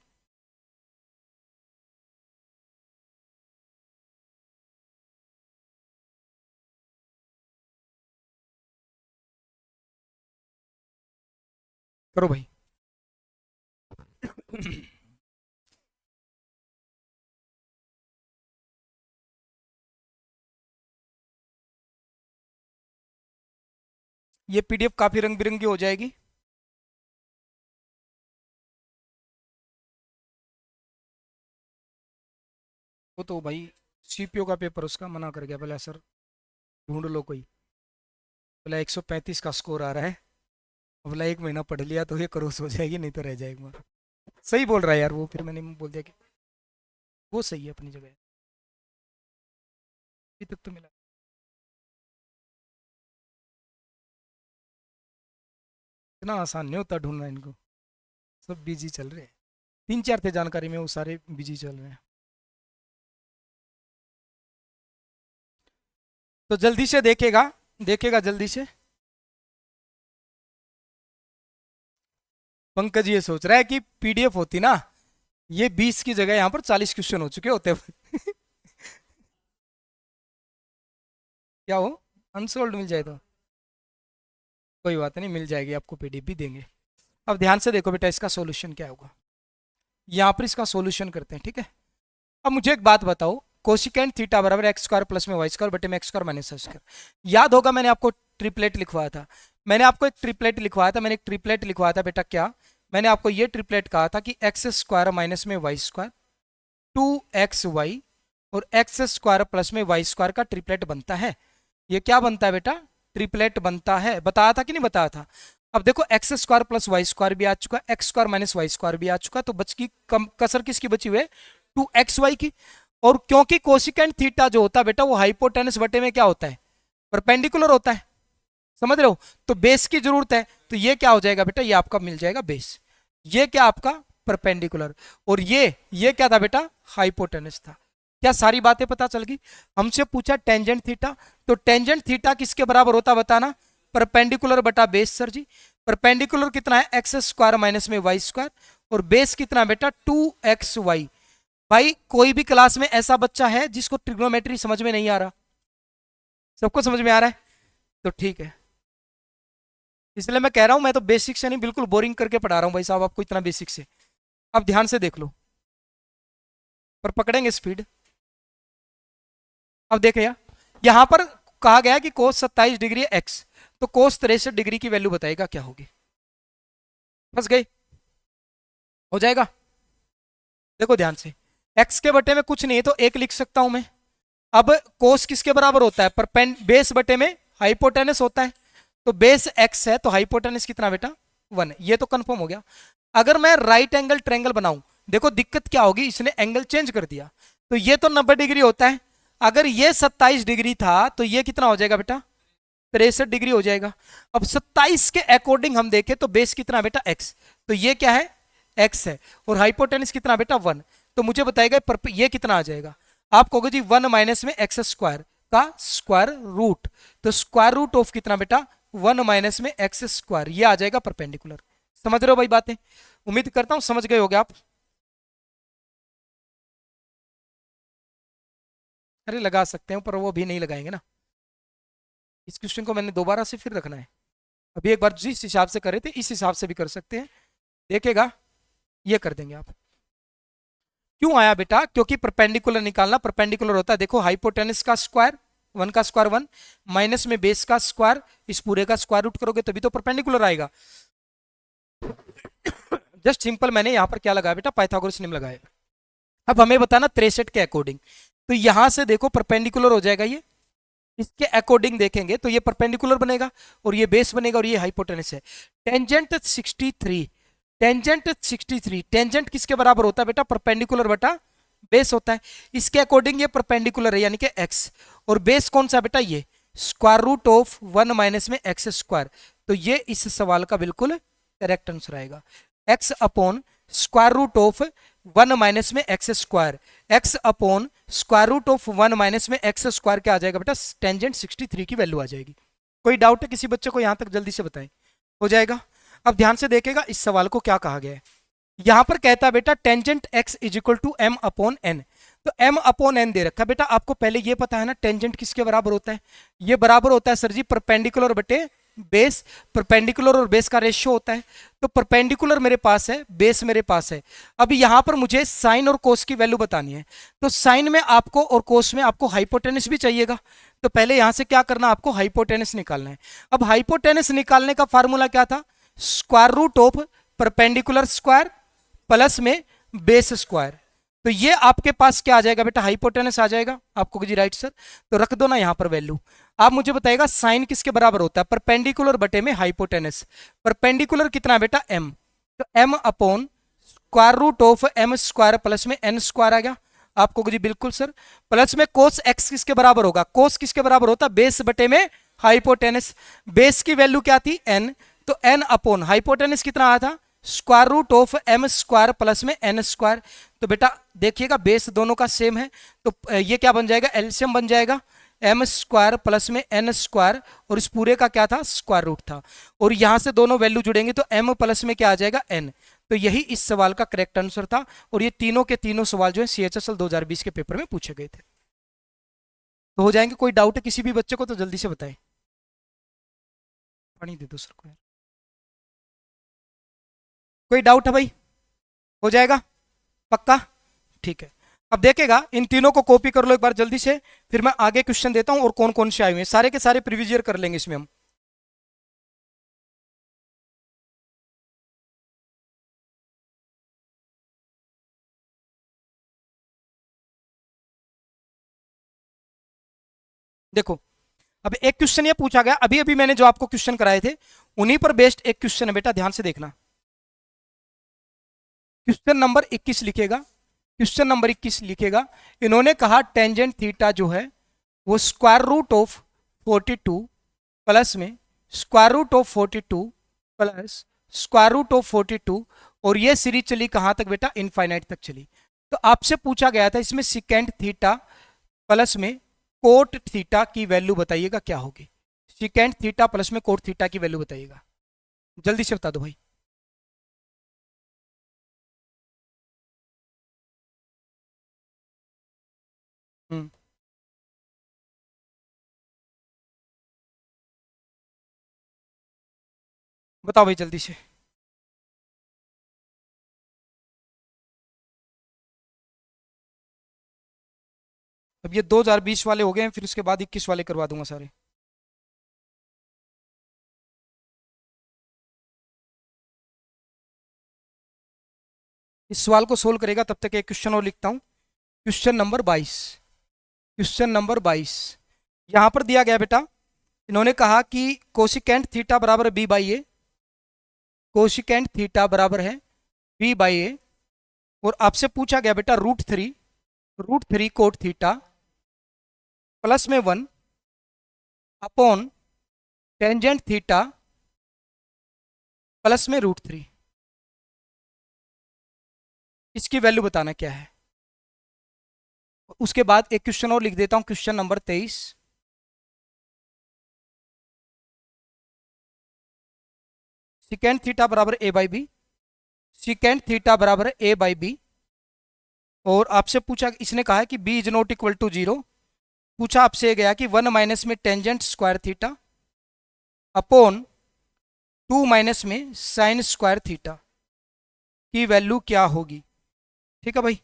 करो भाई। ये PDF काफी रंग बिरंगी हो जाएगी। वो तो भाई CPO का पेपर उसका मना कर गया, बोला सर ढूंढ लो कोई, बोला 135 का स्कोर आ रहा है, बोला 1 महीना पढ़ लिया तो ये क्रॉस हो जाएगी नहीं तो रह जाएगा। सही बोल रहा है यार वो, फिर मैंने बोल दिया कि वो सही है अपनी जगह, अभी तक तो मिला। इतना आसान नहीं होता ढूंढना इनको, सब बिजी चल रहे हैं, 3 4 थे जानकारी में वो सारे बिजी चल रहे हैं। तो जल्दी से देखेगा, देखेगा जल्दी से। पंकज ये सोच रहा है कि PDF होती ना, ये 20 की जगह यहाँ पर 40 क्वेश्चन हो चुके होते। क्या हो, अनसोल्ड मिल जाए तो कोई बात नहीं, मिल जाएगी आपको, PDF भी देंगे। अब ध्यान से देखो बेटा इसका सॉल्यूशन क्या होगा, यहाँ पर इसका सॉल्यूशन करते हैं। ठीक है, अब मुझे एक बात बताओ, कोसिकेंट थीटा बराबर एक्स स्क्वायर प्लस में वाई स्क्वायर बटे में x square minus y square. याद होगा मैंने आपको ट्रिपलेट लिखवाया था, मैंने आपको एक ट्रिपलेट लिखवाया था, मैंने एक ट्रिपलेट लिखवाया था बेटा। क्या मैंने आपको ये ट्रिपलेट कहा था कि एक्स स्क्वायर माइनस में वाई स्क्वायर 2xy और एक्स स्क्वायर प्लस में वाई स्क्वायर का ट्रिपलेट बनता है। ये क्या बनता है बेटा, ट्रिपलेट बनता है, बताया था कि नहीं बताया था। अब देखो x square plus y square भी आ चुका, x square minus y square भी आ चुका, तो बच की कसर किसकी बची हुई है, 2xy की। और क्योंकि कोसिकेंट थीटा जो होता है बेटा वो हाइपोटेनस बटे में क्या होता है, परपेंडिकुलर होता है, समझ रहे हो। तो बेस की जरूरत है, तो ये क्या हो जाएगा बेटा, ये आपका मिल जाएगा बेस, ये क्या आपका परपेंडिकुलर, और ये क्या था बेटा, हाइपोटेनस था। क्या सारी बातें पता चल गई। हमसे पूछा टेंजेंट थीटा, तो टेंजेंट थीटा किसके बराबर होता बताना, परपेंडिकुलर बटा बेस। सर जी परपेंडिकुलर कितना है, एक्स स्क्वायर माइनस में वाई स्क्वायर, और बेस कितना बेटा 2xy। भाई कोई भी क्लास में ऐसा बच्चा है जिसको ट्रिग्नोमेट्री समझ में नहीं आ रहा, सबको समझ में आ रहा है, तो ठीक है। इसलिए मैं कह रहा हूं, मैं तो बेसिक से नहीं बिल्कुल बोरिंग करके पढ़ा रहा हूं भाई साहब आपको, इतना बेसिक से। अब ध्यान से देख लो, पर पकड़ेंगे स्पीड। अब देखे यहां पर कहा गया कि कोस 27 डिग्री एक्स, तो कोस 63 डिग्री की वैल्यू बताएगा क्या होगी। फंस गए, हो जाएगा। देखो ध्यान से, एक्स के बटे में कुछ नहीं है तो एक लिख सकता हूं मैं। अब कोस किसके बराबर होता है, पर बेस बटे में हाइपोटेनस होता है, तो बेस एक्स है तो हाइपोटेनस कितना बेटा 1 है, ये तो कंफर्म हो गया। अगर मैं राइट एंगल ट्रायंगल बनाऊं, देखो दिक्कत क्या होगी, इसने एंगल चेंज कर दिया, तो ये तो 90 डिग्री होता है, अगर ये 27 डिग्री था तो ये कितना हो जाएगा बेटा 63 डिग्री हो जाएगा। अब 27 के अकॉर्डिंग हम देखें तो बेस कितना बेटा एक्स, तो ये क्या है एक्स है, और हाइपोटेनस कितना बेटा 1, तो मुझे बताएगा ये कितना आ जाएगा। आप कहोगे जी 1 माइनस में एक्स स्क्वायर, का स्क्वायर रूट। तो स्क्वायर रूट ऑफ कितना बेटा 1 माइनस में एक्स स्क्वायर, ये आ जाएगा परपेंडिकुलर। समझ रहे हो भाई बातें? उम्मीद करता हूं समझ गए होगे आप। अरे लगा सकते हैं पर वो भी नहीं लगाएंगे ना, इस क्वेश्चन को मैंने दोबारा से फिर रखना है। अभी एक बार जिस हिसाब से करे थे इस हिसाब से भी कर सकते हैं, देखेगा ये कर देंगे आप। क्यों आया बेटा? क्योंकि परपेंडिकुलर निकालना, परपेंडिकुलर होता है देखो हाइपोटेनस का स्क्वायर, 1 का स्क्वायर 1 माइनस में बेस का स्क्वायर, इस पूरे का स्क्वायर रूट करोगे तभी तो परपेंडिकुलर आएगा। जस्ट सिंपल मैंने यहां पर क्या लगाया बेटा, पाइथागोरस नियम लगाया। अब हमें बताना 63 के अकॉर्डिंग, तो यहां से देखो परपेंडिकुलर हो जाएगा ये, इसके अकॉर्डिंग देखेंगे तो ये परपेंडिकुलर बनेगा और ये बेस बनेगा और ये हाइपोटेनस है। टेंजेंट 63, टेंजेंट 63, टेंजेंट किसके बराबर होता है बेटा? परपेंडिकुलर बटा बेस होता है। इसके अकॉर्डिंग ये परपेंडिकुलर है यानी कि एक्स, और बेस कौन सा बेटा? ये स्क्वायर रूट ऑफ 1 माइनस में एक्स स्क्वायर। तो ये इस सवाल का बिल्कुल करेक्ट आंसर आएगा, x upon square root of 1 minus में x square, x upon square root of 1 minus में एक्स स्क्वायर क्या आ जाएगा बेटा? टेंजेंट 63 की वैल्यू आ जाएगी। कोई डाउट है किसी बच्चे को? यहां तक जल्दी से बताएं, हो जाएगा। अब ध्यान से देखेगा इस सवाल को क्या कहा गया है। यहां पर कहता है बेटा tangent x is equal to m upon n, तो एम अपॉन एन दे रखा है बेटा। आपको पहले ये पता है ना टेंजेंट किसके बराबर होता है? ये बराबर होता है सर जी परपेंडिकुलर बटे बेस, परपेंडिकुलर और बेस का रेशियो होता है। तो परपेंडिकुलर मेरे पास है, बेस मेरे पास है। अब यहां पर मुझे साइन और कोस की वैल्यू बतानी है, तो साइन में आपको और कोस में आपको हाइपोटेनस भी चाहिएगा। तो पहले यहां से क्या करना, आपको हाइपोटेनस निकालना है। अब हाइपोटेनस निकालने का फॉर्मूला क्या था? Square root of perpendicular square plus में बेस स्क्वायर। तो ये आपके पास क्या आ जाएगा बेटा? हाइपोटेनस आ जाएगा। आपको जी राइट सर, तो रख दो ना यहां पर वैल्यू। आप मुझे बताइएगा साइन किसके बराबर होता है? परपेंडिकुलर बटे में हाइपोटेनस। परपेंडिकुलर कितना है बेटा? एम, तो m upon square root of m square plus में एन स्क्वायर आ गया। आपको जी बिल्कुल सर, प्लस में कोस एक्स किसके बराबर होगा? कोस किसके बराबर होता? बेस बटे में हाइपोटेनस। बेस की वैल्यू क्या थी? एन, तो एन अपॉन हाइपोटेनस कितना आया था? Square root of m square plus में एन स्क्वायर। तो बेटा देखिएगा बेस दोनों का सेम है, तो ये क्या बन जाएगा? एलसीएम बन जाएगा एम स्क्वायर प्लस में एन स्क्वायर, और इस पूरे का क्या था? स्क्वायर रूट था। और यहां से दोनों वैल्यू जुड़ेंगे तो एम प्लस में क्या आ जाएगा? एन। तो यही इस सवाल का करेक्ट आंसर था, और ये तीनों के तीनों सवाल जो है CHSL 2020 के पेपर में पूछे गए थे। तो हो जाएंगे। कोई डाउट है किसी भी बच्चे को तो जल्दी से बताएं। पानी दे दो सर को यार। कोई डाउट है भाई? हो जाएगा पक्का? ठीक है। अब देखेगा इन तीनों को कॉपी कर लो एक बार जल्दी से, फिर मैं आगे क्वेश्चन देता हूं और कौन कौन से आए हुए हैं सारे के सारे प्रीवियस ईयर कर लेंगे इसमें हम। देखो अब एक क्वेश्चन ये पूछा गया, अभी अभी मैंने जो आपको क्वेश्चन कराए थे उन्हीं पर बेस्ड एक क्वेश्चन है बेटा, ध्यान से देखना। क्वेश्चन नंबर 21 लिखेगा, क्वेश्चन नंबर 21 लिखेगा। इन्होंने कहा टेंजेंट थीटा जो है वो स्क्वायर रूट ऑफ 42 प्लस में square root of 42 plus square root of 42, और ये सीरीज चली कहां तक बेटा? इनफाइनाइट तक चली। तो आपसे पूछा गया था इसमें सिकेंड थीटा प्लस में कोट थीटा की वैल्यू बताइएगा क्या होगी? सिकेंड थीटा प्लस में कोट थीटा की वैल्यू बताइएगा, जल्दी से बता दो भाई। हम्म, बताओ भाई जल्दी से। अब ये 2020 वाले हो गए हैं, फिर उसके बाद 21 वाले करवा दूंगा सारे। इस सवाल को सोल्व करेगा तब तक एक क्वेश्चन और लिखता हूं। क्वेश्चन नंबर 22, क्वेश्चन नंबर 22 यहां पर दिया गया बेटा। इन्होंने कहा कि कोसिकेंट थीटा बराबर b by a, cosecant theta बराबर है बी बाई ए, और आपसे पूछा गया बेटा root three cot theta plus में 1 अपॉन टेंजेंट थीटा प्लस में रूट 3। इसकी वैल्यू बताना क्या है। उसके बाद एक क्वेश्चन और लिख देता हूं, क्वेश्चन नंबर 23। सिकेंड थीटा बराबर ए बाई बी, सिकेंड थीटा बराबर ए बाई बी। और आपसे पूछा, इसने कहा है कि b is not equal to 0। पूछा आपसे गया कि 1 माइनस में tangent square theta upon 2 minus में साइन स्क्वायर थीटा की वैल्यू क्या होगी। ठीक है भाई,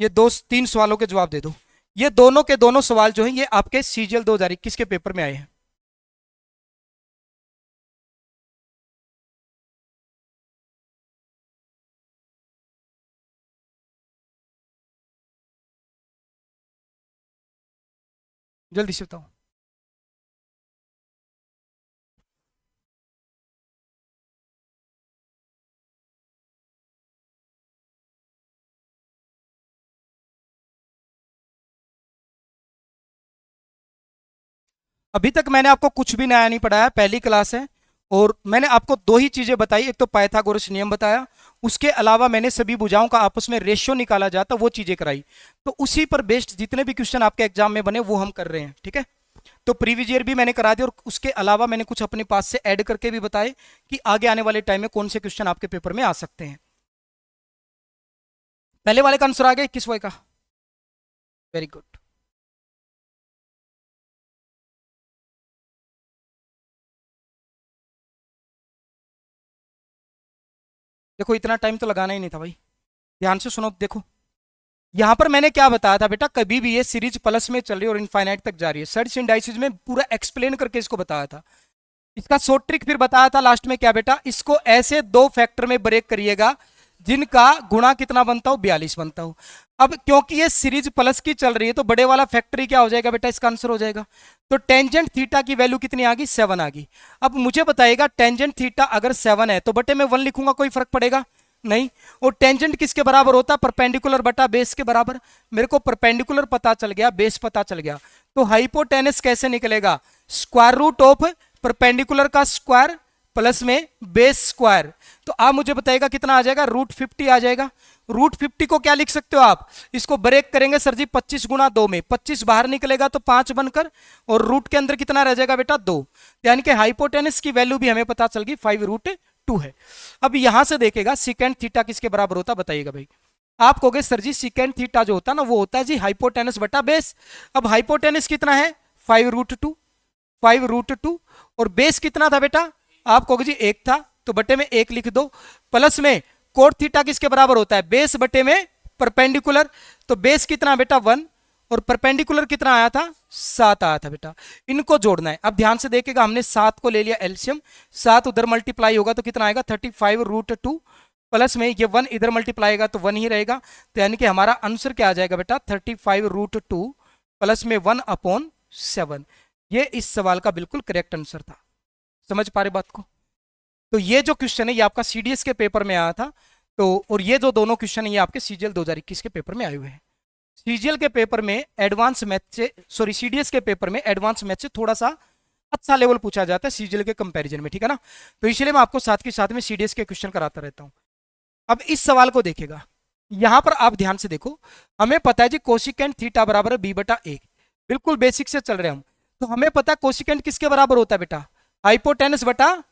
ये दो तीन सवालों के जवाब दे दो। ये दोनों के दोनों सवाल जो हैं ये आपके सीजीएल 2021 के पेपर में आए हैं। जल्दी से बताओ। अभी तक मैंने आपको कुछ भी नया नहीं पढ़ाया, पहली क्लास है। और मैंने आपको दो ही चीजें बताई, एक तो पाइथागोरस नियम बताया, उसके अलावा मैंने सभी भुजाओं का आपस में रेशियो निकाला जाता वो चीजें कराई। तो उसी पर बेस्ड जितने भी क्वेश्चन आपके एग्जाम में बने वो हम कर रहे हैं। ठीक है, तो प्रीवियस ईयर भी मैंने करा दिया और उसके अलावा मैंने कुछ अपने पास से ऐड करके भी बताए कि आगे आने वाले टाइम में कौन से क्वेश्चन आपके पेपर में आ सकते हैं। पहले वाले का आंसर आ गया 21 का। Very good. देखो इतना टाइम तो लगाना ही नहीं था भाई, ध्यान से सुनो। देखो यहां पर मैंने क्या बताया था बेटा, कभी भी ये सीरीज प्लस में चल रही है और इनफाइनाइट तक जा रही है, सर्च इंडाइसिस में पूरा एक्सप्लेन करके इसको बताया था। इसका शॉर्ट ट्रिक फिर बताया था लास्ट में क्या बेटा, इसको ऐसे दो फैक्टर में ब्रेक करिएगा जिनका गुणा कितना बनता हो, 42 बनता हो। अब क्योंकि ये सीरीज प्लस की चल रही है तो बड़े वाला फैक्टरी क्या हो जाएगा बेटा, इसका आंसर हो जाएगा। तो टेंजेंट थीटा की वैल्यू कितनी आ गई, 7 आ गई। अब मुझे बताइएगा टेंजेंट थीटा अगर 7 है तो बटे में 1 लिखूंगा, कोई फर्क पड़ेगा नहीं। और टेंजेंट किसके बराबर होता है, परपेंडिकुलर बटा बेस के बराबर। मेरे को परपेंडिकुलर पता चल गया, बेस पता चल गया, तो हाइपोटेनस कैसे निकलेगा, स्क्वायर रूट ऑफ परपेंडिकुलर का स्क्वायर प्लस में बेस स्क्वायर। तो आप मुझे बताइएगा कितना आ जाएगा, √50 आ जाएगा। √50 को क्या लिख सकते हो आप, इसको ब्रेक करेंगे सर जी 25 गुना 2 में, 25 बाहर निकलेगा तो 5 बनकर, और रूट के अंदर कितना रह जाएगा बेटा 2। यानी कि हाइपोटेनस की वैल्यू भी हमें पता चल गई 5√2 है। अब यहां से देखेगा सिकेंड थीटा किसके बराबर होता बताइएगा भाई। आप कहोगे सर जी सिकेंड थीटा जो होता है ना वो होता है जी हाइपोटेनस बटा बेस। अब हाइपोटेनस कितना है 5√2, 5√2, और बेस कितना था बेटा, आप कहोगे जी 1 था, तो बटे में 1 लिख दो। प्लस में कोट थीटा किसके बराबर होता है, बेस बटे में परपेंडिकुलर। तो बेस कितना बेटा 1, और परपेंडिकुलर कितना आया था 7 आया था बेटा। इनको जोड़ना है। अब ध्यान से देखिएगा, हमने 7 को ले लिया एलसीएम, 7 उधर मल्टीप्लाई होगा तो कितना आएगा 35√2, प्लस में ये 1 इधर मल्टीप्लाई होगा तो 1 ही रहेगा। तो यानी कि हमारा आंसर क्या आ जाएगा बेटा 35√2 प्लस में 1/7। ये इस सवाल का बिल्कुल करेक्ट आंसर था। समझ पा रहे बात को। तो ये जो क्वेश्चन है ये आपका सीडीएस के पेपर में आया था। तो और ये जो दोनों क्वेश्चन है ये आपके सीजीएल 2021 के पेपर में आए हुए हैं। सीजीएल के पेपर में एडवांस मैथ से, सॉरी सीडीएस के पेपर में एडवांस मैथ से थोड़ा सा अच्छा लेवल पूछा जाता है सीजीएल के कंपैरिजन में, ठीक है ना। तो इसलिए मैं आपको साथ के साथ में सीडीएस के क्वेश्चन कराता रहता हूं। अब इस सवाल को देखेगा, यहां पर आप ध्यान से देखो, हमें पता है जी कोसिकेंट थीटा बराबर है b/a, बिल्कुल बेसिक से चल रहे हम। तो हमें पता है कोसिकेंट किसके बराबर होता है बेटा, हाइपोटेनस बटा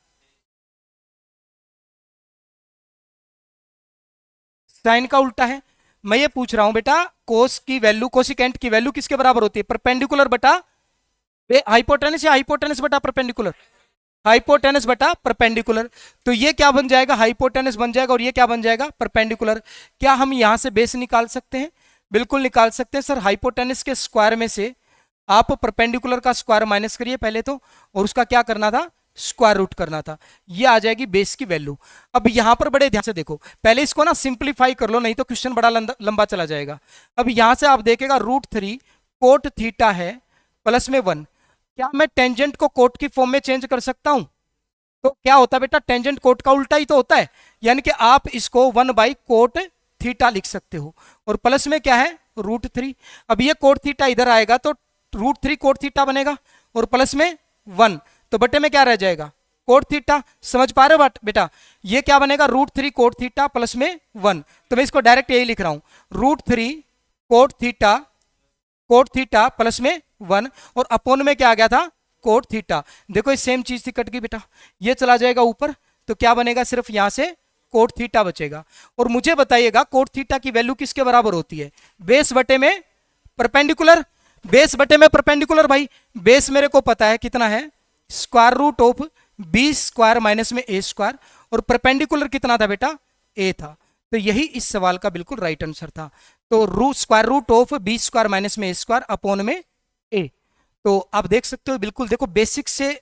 साइन का उल्टा है। मैं ये पूछ रहा हूं बेटा कोस की वैल्यू, कोसिकेंट की वैल्यू किसके बराबर होती है, परपेंडिकुलर बटा हाइपोटेनस या हाइपोटेनस बटा परपेंडिकुलर, हाइपोटेनस बटा परपेंडिकुलर। तो ये क्या बन जाएगा, हाइपोटेनस बन जाएगा, और ये क्या बन जाएगा परपेंडिकुलर। क्या हम यहां से बेस निकाल सकते हैं, बिल्कुल निकाल सकते हैं सर। हाइपोटेनस के स्क्वायर में से आप परपेंडिकुलर का स्क्वायर माइनस करिए पहले तो, और उसका क्या करना था स्क्वायर रूट करना था, ये आ जाएगी बेस की वैल्यू। अब यहां पर बड़े ध्यान से देखो, पहले इसको ना सिंप्लीफाई कर लो नहीं तो क्वेश्चन बड़ा लंबा चला जाएगा। अब यहां से आप देखेगा √3 कोट थीटा है प्लस में 1। क्या मैं टेंजेंट को कोट की फॉर्म में चेंज कर सकता हूं, तो क्या होता है बेटा टेंजेंट कोट का उल्टा ही तो होता है, यानी कि आप इसको 1/कोट थीटा लिख सकते हो, और प्लस में क्या है √3। अब ये कोट थीटा इधर आएगा तो √3 कोट थीटा बनेगा, और प्लस में 1, तो बटे में क्या रह जाएगा कोट थीटा। समझ पा रहे हो बेटा, ये क्या बनेगा √3 कोट थीटा प्लस में 1। तो मैं इसको डायरेक्ट यही लिख रहा हूं, √3 कोट थीटा प्लस में 1, और अपोन में क्या आ गया था कोट थीटा। देखो ये सेम चीज थी, कट गई बेटा, ये चला जाएगा ऊपर, तो क्या बनेगा, सिर्फ यहां से कोट थीटा बचेगा। और मुझे बताइएगा कोट थीटा की वैल्यू किसके बराबर होती है, बेस बटे में परपेंडिकुलर। बेस बटे में परपेंडिकुलर भाई, बेस मेरे को पता है कितना है, square root of b square minus में ए स्क्वायर, और परपेंडिकुलर कितना था बेटा, ए था। तो यही इस सवाल का बिल्कुल राइट आंसर था। तो square root of b square minus में ए स्क्वायर अपॉन में ए। तो आप देख सकते हो, बिल्कुल देखो बेसिक से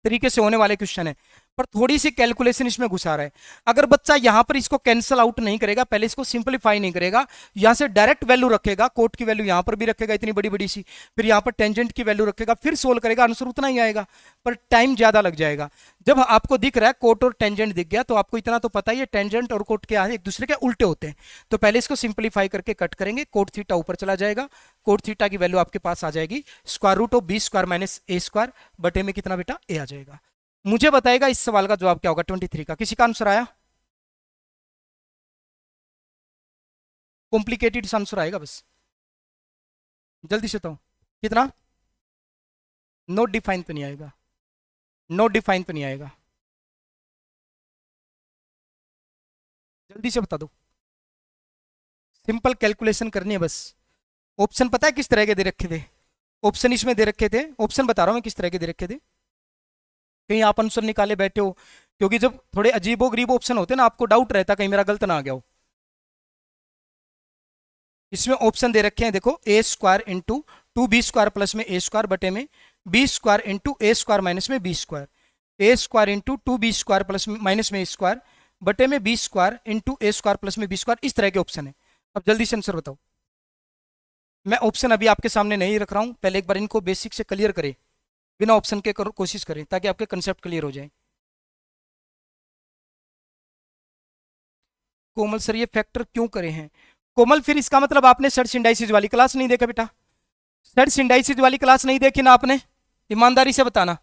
तरीके से होने वाले क्वेश्चन है, पर थोड़ी सी कैलकुलेशन इसमें घुसा रहा है। अगर बच्चा यहां पर इसको कैंसिल आउट नहीं करेगा, पहले इसको सिंपलीफाई नहीं करेगा, यहां से डायरेक्ट वैल्यू रखेगा, कोट की वैल्यू यहां पर भी रखेगा इतनी बड़ी बड़ी सी, फिर यहां पर टेंजेंट की वैल्यू रखेगा, फिर सोल्व करेगा, आंसर उतना ही आएगा, पर टाइम ज्यादा लग जाएगा। जब आपको दिख रहा है कोट और टेंजेंट दिख गया, तो आपको इतना तो पता ही है टेंजेंट और कोट क्या है, एक दूसरे के उल्टे होते हैं। तो पहले इसको सिंपलीफाई करके कट करेंगे, कोट थीटा ऊपर चला जाएगा, कोट थीटा की वैल्यू आपके पास आ जाएगी square root of b square minus a square बटे में कितना बेटा, ए आ जाएगा। मुझे बताएगा इस सवाल का जवाब क्या होगा 23 का। किसी का आंसर आया, कॉम्प्लिकेटेड आंसर आएगा बस, जल्दी से तो कितना, नोट डिफाइन तो नहीं आएगा, नोट डिफाइन तो नहीं आएगा, जल्दी से बता दो। सिंपल कैलकुलेशन करनी है बस। ऑप्शन पता है किस तरह के दे रखे थे, ऑप्शन इसमें दे रखे थे, ऑप्शन बता रहा हूं मैं किस तरह के दे रखे थे, कहीं आप आंसर निकाले बैठे हो, क्योंकि जब थोड़े अजीबो गरीब ऑप्शन होते हैं ना, आपको डाउट रहता कहीं मेरा गलत ना आ गया हो। इसमें ऑप्शन दे रखे हैं देखो, a square into two b square plus में ए स्क्वायर बटे में b square into a square minus में b square, a square into two b square plus minus में ए स्क्वायर बटे में b square into a square plus में b square, इस तरह के ऑप्शन है। अब जल्दी से आंसर बताओ। मैं ऑप्शन अभी आपके सामने नहीं रख रहा हूं, पहले एक बार इनको बेसिक से क्लियर करें, बिना ऑप्शन के कोशिश करें, ताकि आपके कंसेप्ट क्लियर हो जाए। कोमल सर ये फैक्टर क्यों करे हैं, कोमल फिर इसका मतलब आपने सर्च इंडाइसिस वाली क्लास नहीं देखा बेटा, सर्च इंडाइसिस वाली क्लास नहीं देखी ना आपने, ईमानदारी से बताना।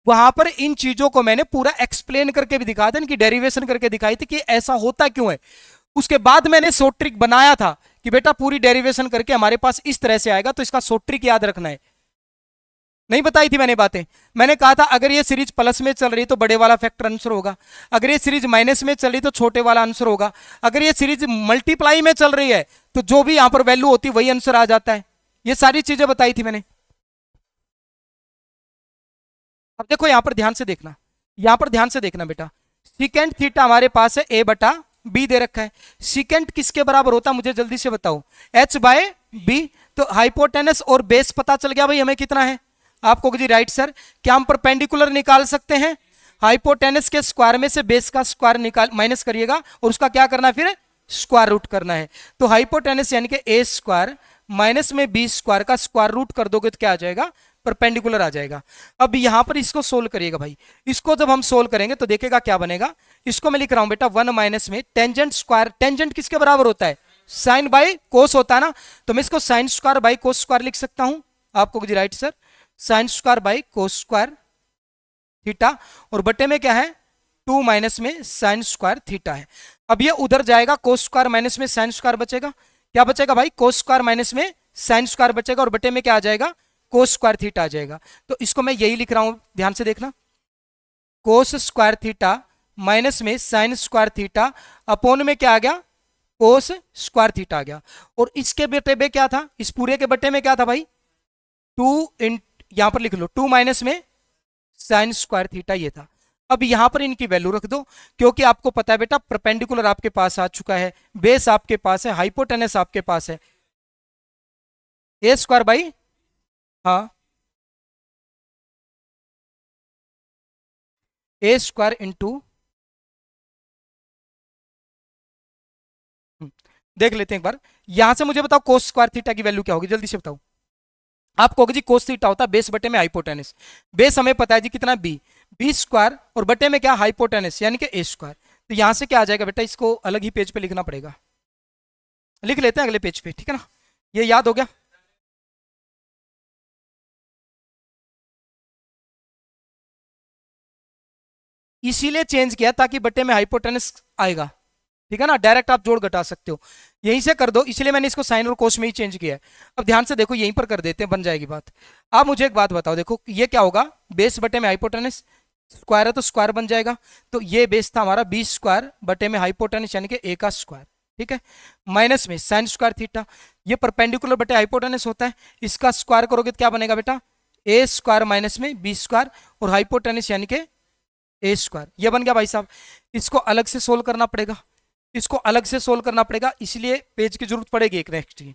वहां पर इन चीजों को मैंने पूरा एक्सप्लेन करके भी दिखाया था, इनकी डेरिवेशन करके दिखाई थी कि ऐसा होता क्यों है। उसके बाद मैंने शॉर्ट ट्रिक बनाया था कि बेटा पूरी डेरिवेशन करके हमारे पास इस तरह से आएगा, तो इसका शॉर्ट ट्रिक याद रखना है। नहीं बताई थी मैंने बातें, मैंने कहा था अगर ये सीरीज प्लस में चल रही तो बड़े वाला फैक्टर आंसर होगा, अगर ये सीरीज माइनस में चल रही तो छोटे वाला आंसर होगा, अगर ये सीरीज मल्टीप्लाई में चल रही है तो जो भी यहां पर वैल्यू होती है वही आंसर आ जाता है। ये सारी चीजें बताई थी मैंने। अब देखो यहां पर ध्यान से देखना, यहां पर ध्यान से देखना बेटा, सीकेंट थीटा हमारे पास है ए बटा बी दे रखा है, सीकेंट किसके बराबर होता है मुझे जल्दी से बताओ, एच बाय बी। तो हाइपोटेनस और बेस पता चल गया भाई हमें कितना है, आपको जी राइट सर, क्या हम परपेंडिकुलर निकाल सकते हैं, हाइपोटेनस के स्क्वायर में से बेस का स्क्वायर निकाल माइनस करिएगा और उसका क्या करना है फिर स्क्वायर रूट करना है। तो हाइपोटेनस यानी कि ए स्क्वायर माइनस में बी स्क्वायर का स्क्वायर रूट कर दोगे तो क्या आ जाएगा, परपेंडिकुलर आ जाएगा। अब यहां पर इसको सोल्व करिएगा भाई, इसको जब हम सोल्व करेंगे तो देखेगा क्या बनेगा। इसको मैं लिख रहा हूं बेटा 1 माइनस में टेंजेंट स्क्वायर, टेंजेंट किसके बराबर होता है, साइन बाई कोस होता है ना, तो मैं इसको sine square by cos square लिख सकता हूं, आपको जी right sir, sine square by cos square theta, और बटे में क्या है 2 माइनस में साइन स्क्वायर थीटा है। अब ये उधर जाएगा, कोस स्क्वायर माइनस में साइन स्क्वायर बचेगा, क्या बचेगा भाई, कोस स्क्वायर माइनस में साइन स्क्वायर बचेगा, और बटे में क्या आ जाएगा, कोस स्क्वायर थीटा आ जाएगा। तो इसको मैं यही लिख रहा हूं, ध्यान से देखना, कोस स्क्वायर थीटा माइनस में साइन स्क्वायर थीटा अपोन में क्या आ गया, कोस स्क्वायर थीटा आ गया। और इसके बटे में क्या था, इस पूरे के बटे में क्या था भाई, 2 यहां पर लिख लो 2 माइनस में साइन स्क्वायर थीटा ये था। अब यहां पर इनकी वैल्यू रख दो, क्योंकि आपको पता है बेटा परपेंडिकुलर आपके पास आ चुका है, बेस आपके पास है, हाइपोटेनस आपके पास है, ए स्क्वायर बाई, हाँ ए स्क्वायर इंटू, देख लेते हैं एक बार, यहां से मुझे बताओ कोस स्क्वायर थीटा की वैल्यू क्या होगी, जल्दी से बताओ। आप कहोगे जी कोस थीटा होता है बेस बटे में हाइपोटेनस, बेस हमें पता है जी कितना बी, बी स्क्वायर और बटे में क्या हाइपोटेनस यानी कि ए स्क्वायर। तो यहां से क्या आ जाएगा बेटा, इसको अलग ही पेज पे लिखना पड़ेगा, लिख लेते हैं अगले पेज पे, ठीक है ना, ये याद हो गया। इसीलिए चेंज किया ताकि बटे में हाइपोटेनस आएगा, ठीक है ना, डायरेक्ट आप जोड़ घटा सकते हो, यहीं से कर दो, इसलिए मैंने इसको साइन और कोस में ही चेंज किया है। अब ध्यान से देखो यहीं पर कर देते हैं, बन जाएगी बात। आप मुझे एक बात बताओ, देखो ये क्या होगा, बेस बटे में हाइपोटेनस, स्क्वायर है तो स्क्वायर बन जाएगा। तो ये बेस था हमारा बी स्क्वायर बटे में हाइपोटेनस यानी कि ए का स्क्वायर, ठीक है। माइनस में साइन स्क्वायर थीटा, ये परपेंडिकुलर बटे हाइपोटेनस होता है, इसका स्क्वायर करोगे तो क्या बनेगा बेटा, ए स्क्वायर माइनस में बी स्क्वायर और हाइपोटेनस यानी कि ए स्क्वायर, ये बन गया भाई साहब। इसको अलग से सोल्व करना पड़ेगा, इसको अलग से सोल्व करना पड़ेगा, इसलिए पेज की जरूरत पड़ेगी एक नेक्स्ट की।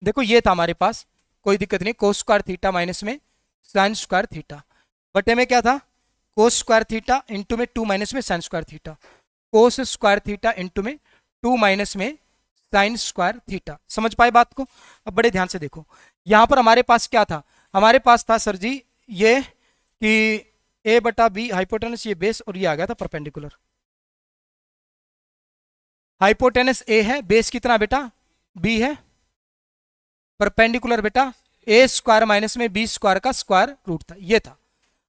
देखो ये था हमारे पास, कोई दिक्कत नहीं, कोस स्क्वायर थीटा माइनस में साइन स्क्वायर थीटा बटे में क्या था, कोस स्क्वायर थीटा इंटू में 2 माइनस में साइन स्क्वायर थीटा, कोस स्क्वायर थीटा इंटू में 2 माइनस में साइन स्क्वायर थीटा। समझ पाए बात को? अब बड़े ध्यान से देखो, यहां पर हमारे पास क्या था, हमारे पास था सर जी ये कि ए बटा बी हाइपोटेनस, ये बेस, और ये आ गया था परपेंडिकुलर। हाइपोटेनस ए है, बेस कितना बेटा बी है, परपेंडिकुलर बेटा ए स्क्वायर माइनस में बी स्क्वायर का स्क्वायर रूट था, ये था।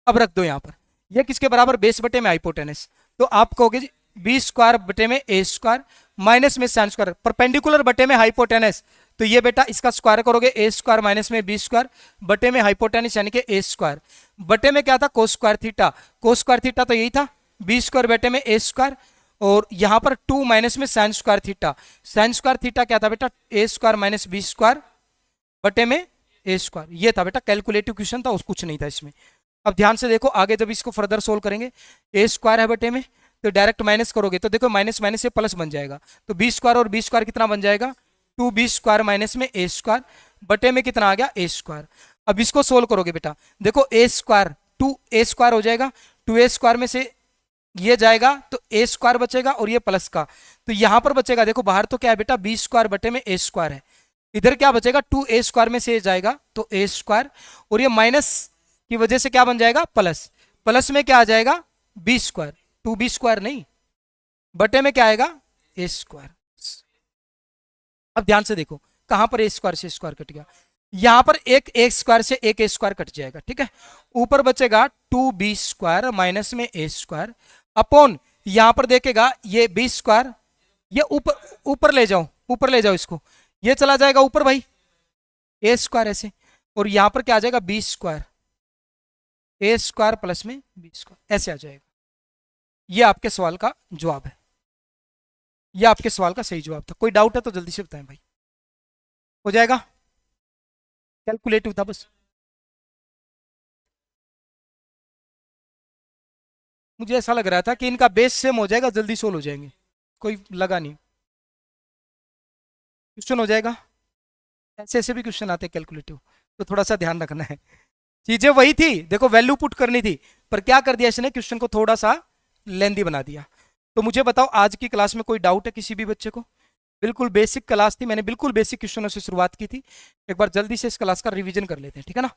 अब रख दो यहां पर, ये किसके बराबर, बेस बटे में हाइपोटेनस, तो आप कहोगे जी बी स्क्वायर बटे में ए स्क्वायर माइनस में साइन स्क्वायर, परपेंडिकुलर बटे में हाइपोटेनस, तो ये बेटा इसका स्क्वायर करोगे ए स्क्वायर माइनस में बी स्क्वायर बटे में हाइपोटेनस यानी कि ए स्क्वायर, बटे में क्या था कोस स्क्वायर थीटा, कोस स्क्वायर थीटा तो यही था बी स्क्वायर बटे में ए स्क्वायर, और यहां पर 2 माइनस में sine square theta, sign square theta क्या था बेटा, ए स्क्वायर माइनस बी स्क्वायर बटे में ए स्क्वायर, ये था बेटा, कैलकुलेटिव क्वेश्चन था, उस कुछ नहीं था इसमें। अब ध्यान से देखो आगे जब इसको फर्दर सोल्व करेंगे, ए स्क्वायर है बटे में, तो डायरेक्ट माइनस करोगे तो देखो माइनस माइनस से प्लस बन जाएगा, तो बी स्क्वायर और बी स्क्वायर कितना बन जाएगा, 2b स्क्वायर माइनस में ए स्क्वायर बटे में कितना आ गया ए स्क्वायर। अब इसको सोल्व करोगे बेटा, देखो ए स्क्वायर 2a स्क्वायर हो जाएगा, 2a स्क्वायर में से ये जाएगा तो ए स्क्वायर बचेगा और ये प्लस का, तो यहां पर बचेगा, देखो बाहर तो क्या है बेटा बी स्क्वायर बटे में ए स्क्वायर है, इधर क्या बचेगा 2a स्क्वायर में से जाएगा तो ए स्क्वायर, और ये माइनस की वजह से क्या बन जाएगा प्लस, प्लस में क्या आ जाएगा बी स्क्वायर, 2b स्क्वायर नहीं, बटे में क्या आएगा ए स्क्वायर। अब ध्यान से देखो कहां पर ए स्क्वायर से स्क्वायर कट गया, यहां पर एक ए स्क्वायर से एक ए स्क्वायर कट जाएगा, ठीक है, ऊपर बचेगा 2b स्क्वायर माइनस में ए स्क्वायर अपॉन, यहां पर देखेगा ये बी स्क्वायर, ये ऊपर ऊपर ले जाओ, ऊपर ले जाओ इसको, ये चला जाएगा ऊपर भाई ए स्क्वायर ऐसे, और यहां पर क्या आ जाएगा B square, a square plus में बी स्क्वायर ऐसे आ जाएगा। ये आपके सवाल का जवाब है, ये आपके सवाल का सही जवाब था। कोई डाउट है तो जल्दी से बताएं भाई, हो जाएगा, कैलकुलेटिव था बस। मुझे ऐसा लग रहा था कि इनका बेस सेम हो जाएगा, जल्दी सोल्व हो जाएंगे, कोई लगा नहीं, क्वेश्चन हो जाएगा, ऐसे ऐसे भी क्वेश्चन आते हैं कैलकुलेटिव, तो थोड़ा सा ध्यान रखना है। चीजें वही थी, देखो वैल्यू पुट करनी थी, पर क्या कर दिया इसने, क्वेश्चन को थोड़ा सा लेंदी बना दिया। तो मुझे बताओ आज की क्लास में कोई डाउट है किसी भी बच्चे को? बिल्कुल बेसिक क्लास थी, मैंने बिल्कुल बेसिक क्वेश्चनों से शुरुआत की थी। एक बार जल्दी से इस क्लास का रिवीजन कर लेते हैं, ठीक है ना,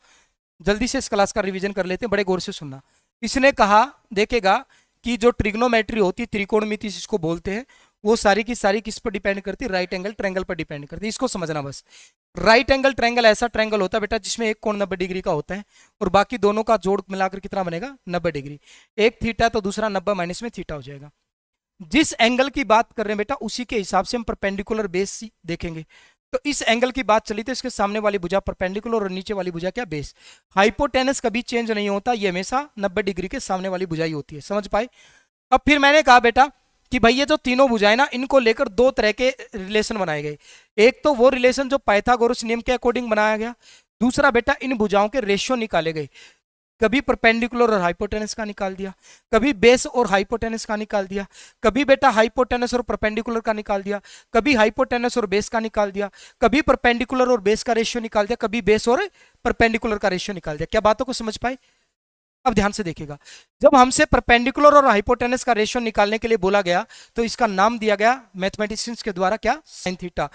जल्दी से इस क्लास का रिवीजन कर लेते हैं, बड़े गौर से सुनना। इसने कहा देखेगा कि जो ट्रिग्नोमेट्री होती है, त्रिकोणमिति जिसको बोलते हैं, वो सारी की सारी किस पर डिपेंड करती है, राइट एंगल ट्रायंगल पर डिपेंड करती है, इसको समझना बस। राइट एंगल ट्रायंगल ऐसा ट्रायंगल होता है बेटा जिसमें एक कोण 90 डिग्री का होता है और बाकी दोनों का जोड़ मिलाकर कितना बनेगा 90 डिग्री, एक थीटा तो दूसरा 90 माइनस में थीटा हो जाएगा। जिस एंगल की बात कर रहे हैं बेटा उसी के हिसाब से हम परपेंडिकुलर बेस देखेंगे। तो इस एंगल की बात चली तो इसके सामने वाली भुजा परपेंडिकुलर और नीचे वाली भुजा क्या बेस। हाइपोटेनस कभी चेंज नहीं होता, ये हमेशा 90 डिग्री के सामने वाली भुजा ही होती है, समझ पाए। अब फिर मैंने कहा बेटा कि भाई ये जो तीनों भुजाएं ना, इनको लेकर दो तरह के रिलेशन बनाए गए। एक तो वो रिलेशन जो पाइथागोरस नियम के अकॉर्डिंग बनाया गया, दूसरा बेटा इन भुजाओं के रेशियो निकाले गए। कभी परपेंडिकुलर और हाइपोटेनस का निकाल दिया, कभी बेस और हाइपोटेनस का निकाल दिया, कभी बेटा हाइपोटेनस और परपेंडिकुलर का निकाल दिया, कभी हाइपोटेनस और बेस का निकाल दिया, कभी परपेंडिकुलर और बेस का रेशियो निकाल दिया, कभी बेस और परपेंडिकुलर का रेशियो निकाल दिया। क्या बातों को समझ पाए? अब ध्यान से देखिएगा, जब हमसे परपेंडिकुलर और हाइपोटेनस का रेशियो निकालने के लिए बोला गया तो इसका नाम दिया गया मैथमेटिशियंस के द्वारा क्या, साइन थीटा।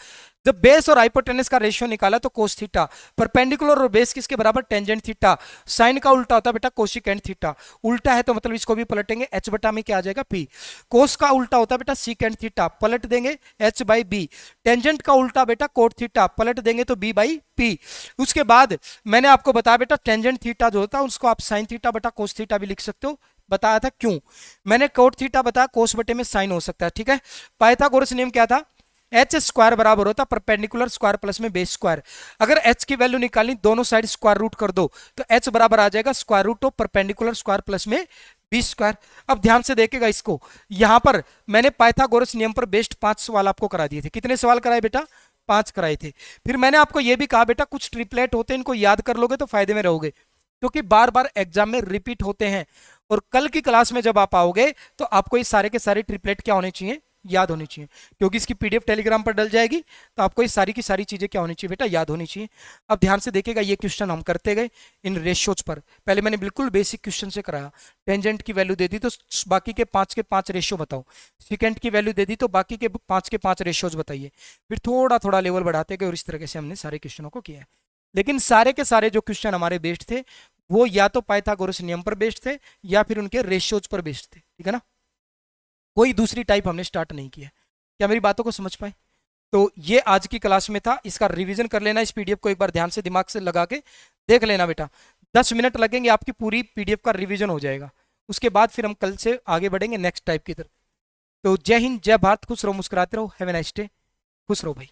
जब बेस और हाइपोटेनस का रेशियो निकाला तो कोस थीटा। परपेंडिकुलर और बेस किसके बराबर, टेंजेंट थीटा। साइन का उल्टा होता है बेटा कोसिकेंट थीटा, उल्टा है तो मतलब इसको भी पलटेंगे, एच बटा में क्या आ जाएगा पी। कोस का उल्टा होता है बेटा सीकेंट थीटा, पलट देंगे एच बाई बी। टेंजेंट का उल्टा बेटा कोट थीटा, पलट देंगे तो बी बाई पी। उसके बाद मैंने आपको बताया बेटा टेंजेंट थीटा जो होता है उसको आप साइन थीटा बटा कोस थीटा भी लिख सकते हो, बताया था क्यों। मैंने कोट थीटा बताया, कोस बटे में साइन हो सकता है, ठीक है। पाइथागोरस नियम क्या था, एच स्क्वायर बराबर होता परपेंडिकुलर स्क्वायर प्लस में बेस स्क्वायर। अगर एच की वैल्यू निकालनी, दोनों साइड स्क्वायर रूट कर दो, तो एच बराबर आ जाएगा square root of perpendicular square plus में बी स्क्वायर। अब ध्यान से देखेगा इसको, यहां पर मैंने पाइथागोरस नियम पर बेस्ड 5 सवाल आपको करा दिए थे। कितने सवाल कराए बेटा? 5 कराए थे। फिर मैंने आपको यह भी कहा बेटा कुछ ट्रिपलेट होते हैं, इनको याद कर लोगे तो फायदे में रहोगे, क्योंकि बार बार एग्जाम में रिपीट होते हैं। और कल की क्लास में जब आप आओगे तो आपको ये सारे के सारे ट्रिपलेट क्या होने चाहिए? याद होनी चाहिए, क्योंकि इसकी पीडीएफ टेलीग्राम पर डल जाएगी। तो आपको ये सारी की सारी चीजें क्या होनी चाहिए बेटा? याद होनी चाहिए। अब ध्यान से देखिएगा, ये क्वेश्चन हम करते गए इन रेशियोज पर। पहले मैंने बिल्कुल बेसिक क्वेश्चन से कराया, टेंजेंट की वैल्यू दे दी तो बाकी के 5 के 5 रेशियो बताओ, सेकेंड की वैल्यू दे दी तो बाकी के 5 के 5 रेशियोज बताइए। फिर थोड़ा थोड़ा लेवल बढ़ाते गए और इस तरीके से हमने सारे क्वेश्चनों को किया है। लेकिन सारे के सारे जो क्वेश्चन हमारे बेस्ड थे वो या तो पाइथागोरस नियम पर बेस्ड थे या फिर उनके रेशियोज पर बेस्ड थे, ठीक है ना? कोई दूसरी टाइप हमने स्टार्ट नहीं किया। क्या मेरी बातों को समझ पाए? तो ये आज की क्लास में था, इसका रिवीजन कर लेना। इस पीडीएफ को एक बार ध्यान से दिमाग से लगा के देख लेना बेटा। 10 मिनट लगेंगे, आपकी पूरी पीडीएफ का रिवीजन हो जाएगा। उसके बाद फिर हम कल से आगे बढ़ेंगे नेक्स्ट टाइप की तरफ। तो जय हिंद, जय भारत, खुश रहो, मुस्कुराते रहो, हैव ए नाइस डे, खुश रहो भाई।